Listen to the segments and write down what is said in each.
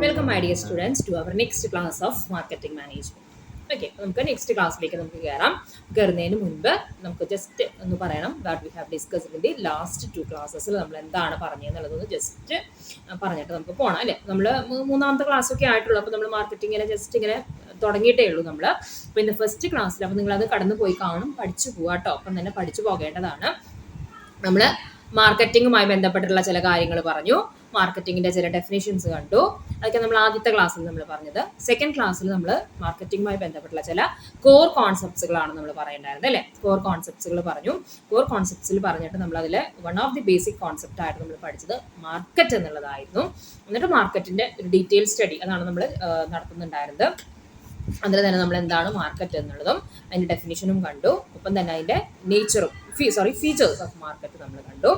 Welcome my dear students to our next class of marketing management. Okay, നമുക്ക് next ക്ലാസ്സിലേക്ക് നമുക്ക് കയറാം. കയറുന്നതിന് മുൻപ് നമുക്ക് ജസ്റ്റ് ഒന്ന് പറയണം that we have discussed in the last 2 ക്ലാസ്സസിൽ നമ്മൾ എന്താണ് പറഞ്ഞതെന്നുള്ളതൊന്ന് ജസ്റ്റ് പറഞ്ഞിട്ട് നമുക്ക് പോകണം അല്ലേ. നമ്മൾ മൂന്നാമത്തെ ക്ലാസ്സൊക്കെ ആയിട്ടുള്ളൂ. അപ്പോൾ നമ്മൾ മാർക്കറ്റിങ്ങിനെ ജസ്റ്റ് ഇങ്ങനെ തുടങ്ങിയിട്ടേ ഉള്ളൂ നമ്മൾ. അപ്പോൾ ഇന്ന് ഫസ്റ്റ് ക്ലാസ്സിൽ അപ്പോൾ നിങ്ങളത് കടന്നു പോയി കാണും, പഠിച്ചു പോകാം കേട്ടോ. അപ്പം തന്നെ പഠിച്ചു പോകേണ്ടതാണ്. നമ്മൾ മാർക്കറ്റിങ്ങുമായി ബന്ധപ്പെട്ടിട്ടുള്ള ചില കാര്യങ്ങൾ പറഞ്ഞു, മാർക്കറ്റിങ്ങിന്റെ ചില ഡെഫിനേഷൻസ് കണ്ടു. അതൊക്കെ നമ്മൾ ആദ്യത്തെ ക്ലാസ്സിൽ നമ്മൾ പറഞ്ഞത്. സെക്കൻഡ് ക്ലാസ്സിൽ നമ്മൾ മാർക്കറ്റിങ്ങുമായി ബന്ധപ്പെട്ടുള്ള ചില കോർ കോൺസെപ്റ്റ്സുകളാണ് നമ്മൾ പറയേണ്ടായിരുന്നത് അല്ലേ. കോർ കോൺസെപ്റ്റ്സുകൾ പറഞ്ഞു. കോർ കോൺസെപ്റ്റ്സിൽ പറഞ്ഞിട്ട് നമ്മൾ അതിൽ one of the basic concept ആയിട്ട് നമ്മൾ പഠിച്ചത് മാർക്കറ്റ് എന്നുള്ളതായിരുന്നു. എന്നിട്ട് മാർക്കറ്റിന്റെ ഒരു ഡീറ്റെയിൽ സ്റ്റഡി അതാണ് നമ്മൾ നടത്തുന്നുണ്ടായിരുന്നത്. അതിൽ തന്നെ നമ്മൾ എന്താണ് മാർക്കറ്റ് എന്നുള്ളതും അതിൻ്റെ ഡെഫിനിഷനും കണ്ടു. ഒപ്പം തന്നെ അതിൻ്റെ നേച്ചറും ഫീച്ചേഴ്സ് ഓഫ് മാർക്കറ്റ് നമ്മൾ കണ്ടു.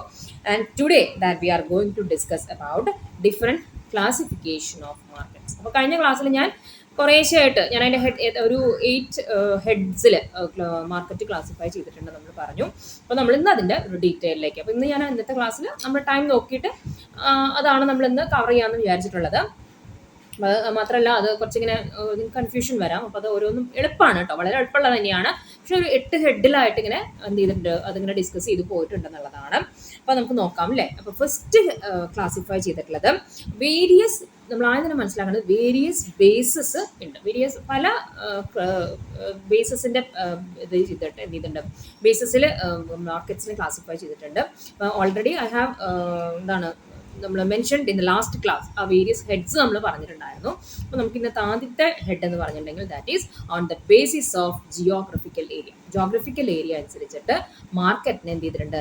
And today that we are going to discuss about different classification of markets. അപ്പോൾ കഴിഞ്ഞ ക്ലാസ്സിൽ ഞാൻ കുറേശ്ശെയായിട്ട് ഞാൻ അതിൻ്റെ ഒരു 8 ഹെഡ്സിൽ മാർക്കറ്റ് ക്ലാസിഫൈ ചെയ്തിട്ടുണ്ട് നമ്മൾ പറഞ്ഞു. അപ്പോൾ നമ്മൾ ഇന്ന് അതിൻ്റെ ഒരു ഡീറ്റെയിലേക്ക്, അപ്പോൾ ഇന്ന് ഞാൻ ഇന്നത്തെ ക്ലാസ്സിൽ നമ്മൾ ടൈം നോക്കിയിട്ട് അതാണ് നമ്മൾ ഇന്ന് കവർ ചെയ്യാമെന്ന് വിചാരിച്ചിട്ടുള്ളത്. മാത്രമല്ല അത് കുറച്ചിങ്ങനെ കൺഫ്യൂഷൻ വരാം. അപ്പോൾ അത് ഓരോന്നും എളുപ്പമാണ് കേട്ടോ, വളരെ എളുപ്പമുള്ളത് തന്നെയാണ്. പക്ഷെ ഒരു 8 ഹെഡിലായിട്ട് ഇങ്ങനെ എന്ത് ചെയ്തിട്ടുണ്ട്, അതിങ്ങനെ ഡിസ്കസ് ചെയ്ത് പോയിട്ടുണ്ടെന്നുള്ളതാണ്. അപ്പോൾ നമുക്ക് നോക്കാം അല്ലേ. അപ്പോൾ ഫസ്റ്റ് ക്ലാസിഫൈ ചെയ്തിട്ടുള്ളത് വേരിയസ്, നമ്മൾ ആദ്യം തന്നെ മനസ്സിലാക്കുന്നത് വേരിയസ് ബേസസ് ഉണ്ട്. വേരിയസ് പല ബേസസിൻ്റെ ഇത് ചെയ്തിട്ട് എന്ത് ചെയ്തിട്ടുണ്ട്, ബേസസിൽ മാർക്കറ്റ്സിനെ ക്ലാസിഫൈ ചെയ്തിട്ടുണ്ട്. അപ്പോൾ ഓൾറെഡി ഐ ഹാവ് എന്താണ് നമ്മൾ mentioned in the last class ആ വേരിയസ് ഹെഡ്സ് നമ്മൾ പറഞ്ഞിട്ടുണ്ടായിരുന്നു. അപ്പോൾ നമുക്ക് ഇന്നത്തെ ആദ്യത്തെ ഹെഡ് എന്ന് പറഞ്ഞിട്ടുണ്ടെങ്കിൽ that is on the basis of geographical area. Geographical area അനുസരിച്ചിട്ട് മാർക്കറ്റിനെ എന്ത് ചെയ്തിട്ടുണ്ട്,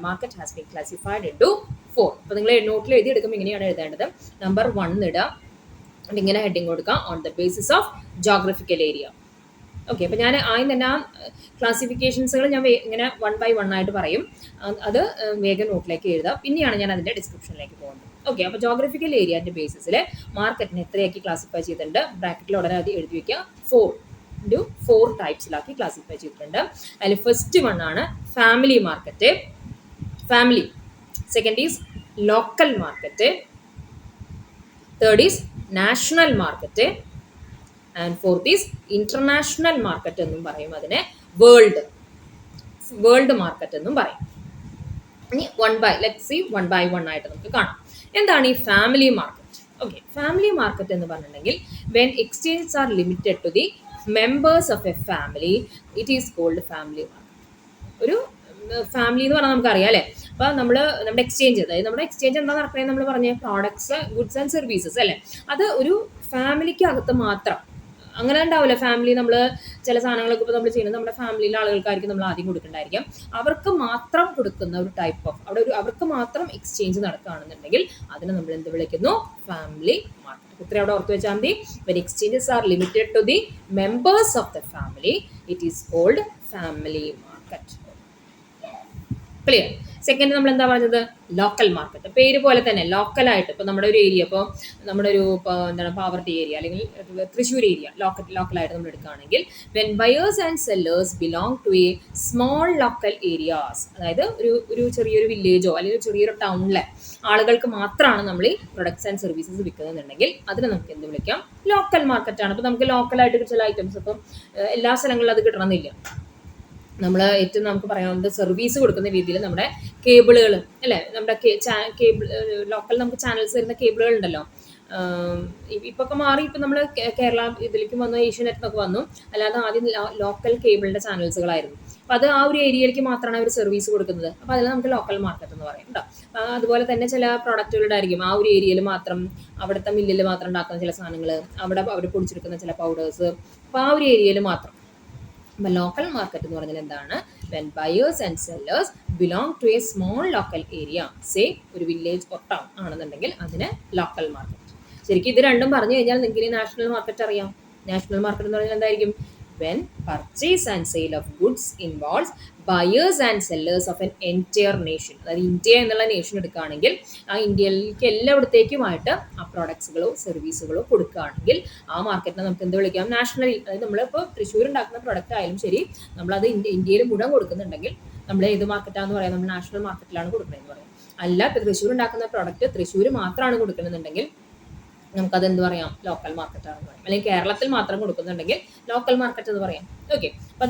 market has been classified into 4. അപ്പോൾ നിങ്ങൾ നോട്ടിൽ എഴുതിയെടുക്കുമ്പോൾ ഇങ്ങനെയാണ് എഴുതേണ്ടത്. നമ്പർ 1 ഇടുക, ഇങ്ങനെ ഹെഡിങ് കൊടുക്കുക, on the basis of geographical area. Okay, അപ്പോൾ ഞാൻ ആദ്യം തന്നെ ആ ക്ലാസിഫിക്കേഷൻസുകൾ ഞാൻ ഇങ്ങനെ 1 by 1 ആയിട്ട് പറയും. അത് വേഗം നോട്ടിലേക്ക് എഴുതാം. പിന്നെയാണ് ഞാൻ അതിൻ്റെ ഡിസ്ക്രിപ്ഷനിലേക്ക് പോകുന്നത്. ഓക്കെ, അപ്പോൾ ജോഗ്രഫിക്കൽ ഏരിയൻ്റെ ബേസിസിൽ മാർക്കറ്റിനെ എത്രയാക്കി ക്ലാസിഫൈ ചെയ്തിട്ടുണ്ട്, ബ്രാക്കറ്റിൽ ഉടനെ അത് എഴുതി വയ്ക്കുക. 4 ടൈപ്സിലാക്കി ക്ലാസിഫൈ ചെയ്തിട്ടുണ്ട്. അതിൽ ഫസ്റ്റ് 1 ആണ് family market. Family. Second is local market. Third is national market. And fourth is international market എന്നും പറയും. അതിനെ വേൾഡ് മാർക്കറ്റ് എന്നും പറയും. ഇനി 1 by 1 ആയിട്ട് നമുക്ക് കാണാം. എന്താണ് ഈ family market? Okay, family market എന്ന് പറഞ്ഞിട്ടുണ്ടെങ്കിൽ when exchanges are limited to the members of a family it is called family market. ഒരു ഫാമിലി എന്ന് പറഞ്ഞാൽ നമുക്കറിയാം അല്ലേ. അപ്പോൾ നമ്മുടെ എക്സ്ചേഞ്ച്, അതായത് നമ്മുടെ എക്സ്ചേഞ്ച് എന്താ നടക്കുന്നത്, നമ്മൾ പറഞ്ഞ പ്രോഡക്ട്സ്, ഗുഡ്സ് ആൻഡ് സർവീസസ് അല്ലേ. അത് ഒരു ഫാമിലിക്ക് അകത്ത് മാത്രം അങ്ങനെ ഉണ്ടാവില്ല. ഫാമിലി നമ്മൾ ചില സാധനങ്ങളൊക്കെ ഇപ്പോൾ നമ്മൾ ചെയ്യുന്നത് നമ്മുടെ ഫാമിലിയിലെ ആളുകൾക്കായിരിക്കും നമ്മൾ ആദ്യം കൊടുക്കേണ്ടായിരിക്കും. അവർക്ക് മാത്രം കൊടുക്കുന്ന ഒരു ടൈപ്പ് ഓഫ് അവർക്ക് മാത്രം എക്സ്ചേഞ്ച് നടക്കുകയാണെന്നുണ്ടെങ്കിൽ അതിനെ നമ്മൾ എന്ത് വിളിക്കുന്നു, ഫാമിലി മാർക്കറ്റ്. ഇത്ര അവിടെ ഓർത്ത് വെച്ചാൽ മതി. When exchanges are limited to the members of the family it is called family market. Clear? Second നമ്മൾ എന്താ പറഞ്ഞത്, ലോക്കൽ മാർക്കറ്റ്. പേര് പോലെ തന്നെ ലോക്കലായിട്ട് ഇപ്പോൾ നമ്മുടെ ഒരു ഏരിയ, ഇപ്പോൾ നമ്മുടെ ഒരു എന്താണ് പാവർട്ടി ഏരിയ അല്ലെങ്കിൽ തൃശ്ശൂർ ഏരിയ ലോക്കലായിട്ട് നമ്മൾ എടുക്കുകയാണെങ്കിൽ when buyers and sellers belong to a small local areas, അതായത് ഒരു ചെറിയൊരു വില്ലേജോ അല്ലെങ്കിൽ ചെറിയൊരു ടൗണിലെ ആളുകൾക്ക് മാത്രമാണ് നമ്മൾ ഈ പ്രൊഡക്ട്സ് ആൻഡ് സർവീസസ് വിൽക്കുന്നതെന്നുണ്ടെങ്കിൽ അതിനെ നമുക്ക് എന്ത് വിളിക്കാം, ലോക്കൽ മാർക്കറ്റാണ്. അപ്പോൾ നമുക്ക് ലോക്കലായിട്ട് ചില ഐറ്റംസ് ഇപ്പം എല്ലാ സ്ഥലങ്ങളിലും അത് കിട്ടണമെന്നില്ല. നമ്മൾ ഏറ്റവും നമുക്ക് പറയാവുന്നത് സർവീസ് കൊടുക്കുന്ന രീതിയിൽ നമ്മുടെ കേബിളുകൾ അല്ലേ, നമ്മുടെ കേബിൾ ലോക്കൽ നമുക്ക് ചാനൽസ് വരുന്ന കേബിളുകൾ ഉണ്ടല്ലോ. ഇപ്പൊക്കെ മാറി, ഇപ്പം നമ്മൾ കേരള ഇതിലേക്ക് വന്നു, ഏഷ്യാനെറ്റിനൊക്കെ വന്നു. അല്ലാതെ ആദ്യം ലോക്കൽ കേബിളിൻ്റെ ചാനൽസുകളായിരുന്നു. അപ്പോൾ അത് ആ ഒരു ഏരിയയിലേക്ക് മാത്രമാണ് അവർ സർവീസ് കൊടുക്കുന്നത്. അപ്പോൾ അതിൽ നമുക്ക് ലോക്കൽ മാർക്കറ്റ് എന്ന് പറയും കേട്ടോ. അതുപോലെ തന്നെ ചില പ്രോഡക്റ്റുകളുടെ ആയിരിക്കും ആ ഒരു ഏരിയയിൽ മാത്രം, അവിടുത്തെ മില്ലിൽ മാത്രം ഉണ്ടാക്കുന്ന ചില സാധനങ്ങൾ, അവർ പൊടിച്ചെടുക്കുന്ന ചില പൗഡേഴ്സ്, അപ്പോൾ ആ ഒരു ഏരിയയിൽ മാത്രം. അപ്പോൾ ലോക്കൽ മാർക്കറ്റ് എന്ന് പറഞ്ഞാൽ എന്താണ്, when buyers and sellers belong to a small local area, say ഒരു വില്ലേജ് ഓർ ടൗൺ ആണെന്നുണ്ടെങ്കിൽ അതിന് ലോക്കൽ മാർക്കറ്റ്. ശരിക്കും ഇത് രണ്ടും പറഞ്ഞു കഴിഞ്ഞാൽ നിങ്ങൾക്ക് ഇനി നാഷണൽ മാർക്കറ്റ് അറിയാം. നാഷണൽ മാർക്കറ്റ് എന്ന് പറഞ്ഞാൽ എന്തായിരിക്കും, when purchase and sale of goods involves buyers and sellers of an entire nation. അതായത് ഇന്ത്യ എന്നുള്ള നേഷൻ എടുക്കുകയാണെങ്കിൽ ആ ഇന്ത്യയിലേക്ക് എല്ലായിടത്തേക്കുമായിട്ട് ആ പ്രോഡക്ട്സുകളോ സർവീസുകളോ കൊടുക്കുകയാണെങ്കിൽ ആ മാർക്കറ്റിനെ നമുക്ക് എന്ത് വിളിക്കാം, നാഷണൽ. അതായത് നമ്മളിപ്പോൾ തൃശ്ശൂർ ഉണ്ടാക്കുന്ന പ്രൊഡക്റ്റ് ആയാലും ശരി, നമ്മളത് ഇന്ത്യയിൽ മുഴുവൻ കൊടുക്കുന്നുണ്ടെങ്കിൽ നമ്മൾ ഏത് മാർക്കറ്റാണെന്ന് പറയാം, നമ്മൾ നാഷണൽ മാർക്കറ്റിലാണ് കൊടുക്കണമെന്ന് പറയാം. അല്ല, ഇപ്പോൾ തൃശ്ശൂർ ഉണ്ടാക്കുന്ന പ്രോഡക്റ്റ് തൃശ്ശൂർ മാത്രമാണ് കൊടുക്കണമെന്നുണ്ടെങ്കിൽ നമുക്കത് എന്ത് പറയാം, ലോക്കൽ മാർക്കറ്റ് ആണെന്ന് പറയാം. അല്ലെങ്കിൽ കേരളത്തിൽ മാത്രം കൊടുക്കുന്നുണ്ടെങ്കിൽ ലോക്കൽ മാർക്കറ്റ് എന്ന് പറയാം. ഓക്കെ, അപ്പം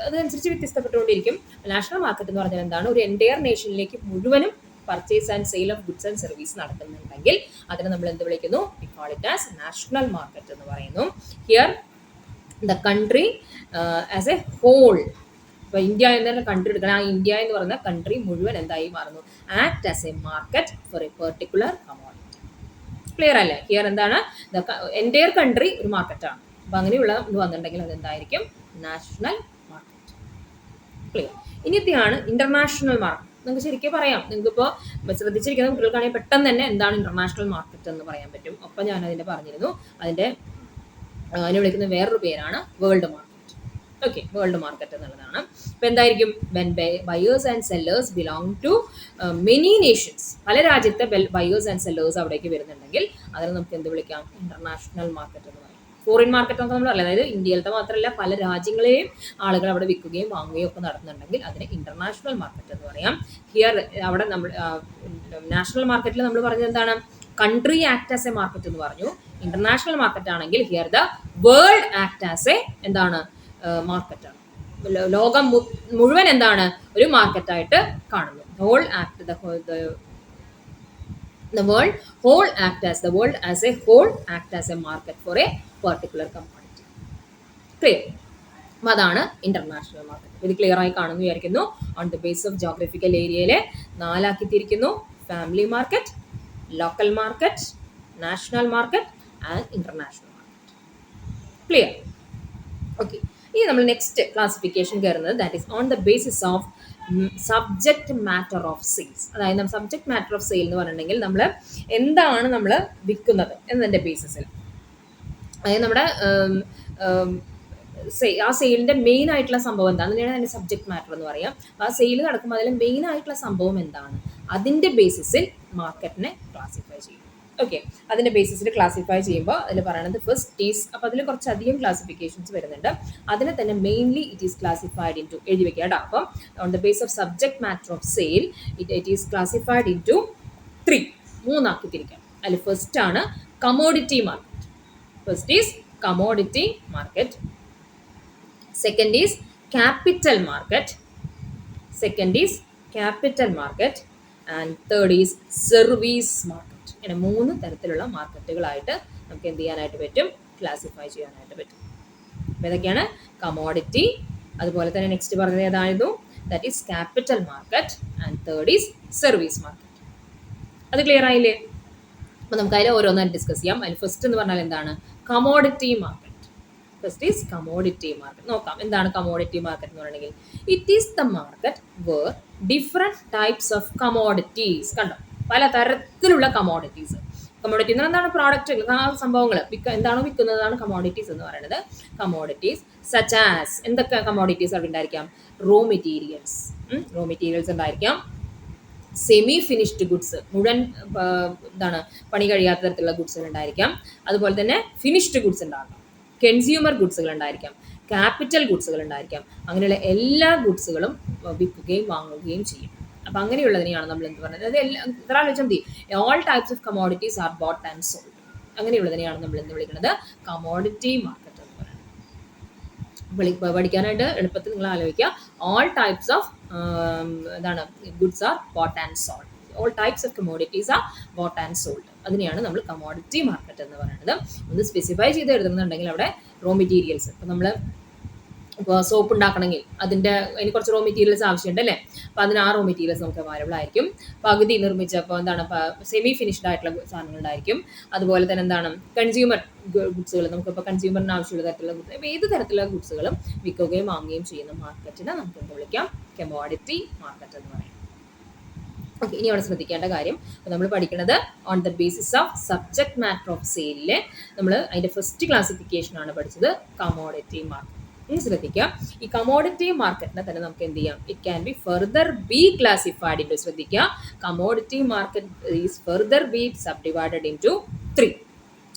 അതനുസരിച്ച് വ്യത്യസ്തപ്പെട്ടുകൊണ്ടിരിക്കും. നാഷണൽ മാർക്കറ്റ് എന്ന് പറഞ്ഞാൽ എന്താണ്, ഒരു എൻറ്റയർ നേഷനിലേക്ക് മുഴുവനും purchase and sale of goods and service നടക്കുന്നുണ്ടെങ്കിൽ അതിനെ നമ്മൾ എന്ത് വിളിക്കുന്നു, we call it as national market എന്ന് പറയുന്നു. Here the country as a whole, ഇപ്പോൾ ഇന്ത്യ എന്ന കൺട്രി എടുക്കണം, ആ ഇന്ത്യ എന്ന് പറയുന്ന കൺട്രി മുഴുവൻ എന്തായി മാറുന്നു, act as a market for a particular commodity. Clear അല്ലേ? ഹിയർ എന്താണ്, ദ എൻറ്റയർ കൺട്രി ഒരു മാർക്കറ്റാണ്. അപ്പം അങ്ങനെയുള്ള ഇത് വന്നിട്ടുണ്ടെങ്കിൽ അതെന്തായിരിക്കും, നാഷണൽ മാർക്കറ്റ്. ക്ലിയർ. ഇനിത്തെയാണ് ഇന്റർനാഷണൽ മാർക്കറ്റ്. നിങ്ങൾക്ക് ശരിക്കും പറയാം, നിങ്ങൾക്കിപ്പോൾ ശ്രദ്ധിച്ചിരിക്കുന്ന കുട്ടികൾക്കാണെങ്കിൽ പെട്ടെന്ന് തന്നെ എന്താണ് ഇന്റർനാഷണൽ മാർക്കറ്റ് എന്ന് പറയാൻ പറ്റും. ഒപ്പം ഞാൻ അതിൻ്റെ പറഞ്ഞിരുന്നു, അതിനെ വിളിക്കുന്ന വേറൊരു പേരാണ് world market. Okay, world market എന്നുള്ളതാണ്. അപ്പോൾ എന്തായിരിക്കും, when buyers and sellers belong to many nations, പല രാജ്യത്തെ ബയേഴ്സ് ആൻഡ് സെല്ലേഴ്സ് അവിടേക്ക് വരുന്നുണ്ടെങ്കിൽ അതിനെ നമുക്ക് എന്ത് വിളിക്കാം, ഇന്റർനാഷണൽ മാർക്കറ്റ് എന്ന് പറയും. ഫോറിൻ മാർക്കറ്റ് നമുക്ക് നമ്മൾ പറയുന്നത്, അതായത് ഇന്ത്യയിലത്തെ മാത്രമല്ല പല രാജ്യങ്ങളെയും ആളുകൾ അവിടെ വിൽക്കുകയും വാങ്ങുകയും ഒക്കെ നടത്തുന്നുണ്ടെങ്കിൽ അതിനെ ഇന്റർനാഷണൽ മാർക്കറ്റ് എന്ന് പറയാം. ഹിയർ അവിടെ നമ്മൾ നാഷണൽ മാർക്കറ്റിൽ നമ്മൾ പറഞ്ഞത് എന്താണ്, country act as a market എന്ന് പറഞ്ഞു. ഇന്റർനാഷണൽ മാർക്കറ്റ് ആണെങ്കിൽ here the world act as a എന്താണ്, മാർക്കറ്റാണ്. ലോകം മുഴുവൻ എന്താണ്, ഒരു മാർക്കറ്റായിട്ട് കാണുന്നു. Whole act the world as a whole act as a market for a particular commodity. Clear? അതാണ് ഇന്റർനാഷണൽ മാർക്കറ്റ്. ഇത് ക്ലിയർ ആയി കാണുന്നു വിചാരിക്കുന്നു. On the base of geographical ഏരിയയിലെ 4 ആക്കി തിരിക്കുന്നു: family market, local market, national market and international market. Clear? Okay, ഇനി നമ്മൾ നെക്സ്റ്റ് ക്ലാസിഫിക്കേഷൻ കയറുന്നത് that is on the basis of subject matter of sales. അതായത് നമ്മൾ സബ്ജക്റ്റ് മാറ്റർ ഓഫ് സെയിൽ എന്ന് പറഞ്ഞിട്ടുണ്ടെങ്കിൽ നമ്മൾ എന്താണ് നമ്മൾ വിൽക്കുന്നത് എന്നതിൻ്റെ ബേസിസിൽ, അതായത് നമ്മുടെ ആ സെയിലിൻ്റെ മെയിൻ ആയിട്ടുള്ള സംഭവം എന്താണ്, അതിനാണ് അതിൻ്റെ സബ്ജക്റ്റ് മാറ്റർ എന്ന് പറയാം. അപ്പോൾ ആ സെയിൽ നടക്കുമ്പോൾ അതിൽ മെയിൻ ആയിട്ടുള്ള സംഭവം എന്താണ്, അതിൻ്റെ ബേസിസിൽ മാർക്കറ്റിനെ ക്ലാസിഫൈ ചെയ്യും. ഓക്കെ, അതിൻ്റെ ബേസിസിൽ ക്ലാസിഫൈ ചെയ്യുമ്പോൾ അതിൽ പറയുന്നത് ഫസ്റ്റ് ഈസ്, അപ്പോൾ അതിൽ കുറച്ചധികം ക്ലാസിഫിക്കേഷൻസ് വരുന്നുണ്ട്. അതിനെ തന്നെ mainly it is classified into, എഴുതി വെക്കുക കേട്ടോ. അപ്പം on the base of subject matter of sale it is classified into 3, 3 ആക്കി തിരിക്കാം. അതിൽ ഫസ്റ്റ് ആണ് commodity market. First is commodity market, second is capital market, second is capital market and third is service market. ഇങ്ങനെ 3 തരത്തിലുള്ള മാർക്കറ്റുകളായിട്ട് നമുക്ക് എന്ത് ചെയ്യാനായിട്ട് പറ്റും, ക്ലാസിഫൈ ചെയ്യാനായിട്ട് പറ്റും. അപ്പോൾ ഇതൊക്കെയാണ് കമോഡിറ്റി. അതുപോലെ തന്നെ നെക്സ്റ്റ് പറഞ്ഞത് ഏതായിരുന്നു, that is capital market and third is service market. അത് ക്ലിയർ ആയില്ലേ? അപ്പോൾ നമുക്ക് അതിൽ ഓരോന്നായിട്ട് ഡിസ്കസ് ചെയ്യാം. അതിൽ ഫസ്റ്റ് എന്ന് പറഞ്ഞാൽ എന്താണ്, commodity market. First is commodity market. നോക്കാം എന്താണ് കമോഡിറ്റി മാർക്കറ്റ് എന്ന് പറഞ്ഞിട്ടുണ്ടെങ്കിൽ, it is the market where different types of commodities, കണ്ടോ, പല തരത്തിലുള്ള കമോഡിറ്റീസ്. കമോഡിറ്റി എന്ന് എന്താണ്, പ്രോഡക്റ്റുകൾ, ആ സംഭവങ്ങൾ എന്താണോ വിൽക്കുന്നതാണ് കമോഡിറ്റീസ് എന്ന് പറയുന്നത്. കമോഡിറ്റീസ് സച്ച് ആസ്, എന്തൊക്കെ കമോഡിറ്റീസ് അവിടെ ഉണ്ടായിരിക്കാം, റോ മെറ്റീരിയൽസ് ഉണ്ടായിരിക്കാം, സെമി ഫിനിഷ്ഡ് ഗുഡ്സ്, മുഴുവൻ എന്താണ് പണി കഴിയാത്ത തരത്തിലുള്ള ഗുഡ്സുകൾ ഉണ്ടായിരിക്കാം. അതുപോലെ തന്നെ ഫിനിഷ്ഡ് ഗുഡ്സ് ഉണ്ടാകാം, കൺസ്യൂമർ ഗുഡ്സുകൾ ഉണ്ടായിരിക്കാം, ക്യാപിറ്റൽ ഗുഡ്സുകൾ ഉണ്ടായിരിക്കാം. അങ്ങനെയുള്ള എല്ലാ ഗുഡ്സുകളും വിൽക്കുകയും വാങ്ങുകയും ചെയ്യും. അപ്പം അങ്ങനെയുള്ളതിനെയാണ് നമ്മൾ എന്ത് പറയുന്നത്, അത് ഇത്ര ആലോചിച്ചാൽ മതി, all types of commodities are bought and sold. അങ്ങനെയുള്ളതിനെയാണ് നമ്മൾ എന്ത് വിളിക്കുന്നത്, കമോഡിറ്റി മാർക്കറ്റ് എന്ന് പറയുന്നത്. പഠിക്കാനായിട്ട് എളുപ്പത്തിൽ നിങ്ങൾ ആലോചിക്കുക, ഓൾ ടൈപ്സ് ഓഫ് എന്താണ് goods are bought and sold, all types of commodities are bought and sold. അതിനെയാണ് നമ്മൾ കമോഡിറ്റി മാർക്കറ്റ് എന്ന് പറയുന്നത്. ഒന്ന് സ്പെസിഫൈ ചെയ്ത് എഴുതുന്നുണ്ടെങ്കിൽ അവിടെ റോ മെറ്റീരിയൽസ്, ഇപ്പോൾ നമ്മൾ ഇപ്പോൾ സോപ്പ് ഉണ്ടാക്കണമെങ്കിൽ അതിന് കുറച്ച് റോ മെറ്റീരിയൽസ് ആവശ്യമുണ്ട് അല്ലേ. അപ്പോൾ അതിന് ആ റോ മെറ്റീരിയൽസ് നമുക്ക് അവൈലബിൾ ആയിരിക്കും. പകുതി നിർമ്മിച്ചപ്പോൾ എന്താണ് സെമി ഫിനിഷ്ഡ് ആയിട്ടുള്ള സാധനങ്ങളുണ്ടായിരിക്കും. അതുപോലെ തന്നെ എന്താണ് കൺസ്യൂമർ ഗുഡ്സുകൾ, നമുക്കിപ്പോൾ കൺസ്യൂമറിന് ആവശ്യമുള്ള തരത്തിലുള്ള ഗുഡ്സ്, ഇപ്പോൾ ഏത് തരത്തിലുള്ള ഗുഡ്സുകളും വിൽക്കുകയും വാങ്ങുകയും ചെയ്യുന്ന മാർക്കറ്റിനെ നമുക്ക് എന്ത് വിളിക്കാം, കമോഡിറ്റി മാർക്കറ്റ് എന്ന് പറയും. ഓക്കെ, ഇനി അവിടെ ശ്രദ്ധിക്കേണ്ട കാര്യം, നമ്മൾ പഠിക്കുന്നത് on the basis of subject matter of സെയിലിലെ നമ്മൾ അതിൻ്റെ ഫസ്റ്റ് ക്ലാസിഫിക്കേഷൻ ആണ് പഠിച്ചത്, കമോഡിറ്റി മാർക്കറ്റ്. ഇനി ശ്രദ്ധിക്കുക, ഈ കമോഡിറ്റി മാർക്കറ്റിനെ തന്നെ നമുക്ക് എന്ത് ചെയ്യാം, it can be further be classified into, ശ്രദ്ധിക്കുക, commodity market is further be subdivided into 3.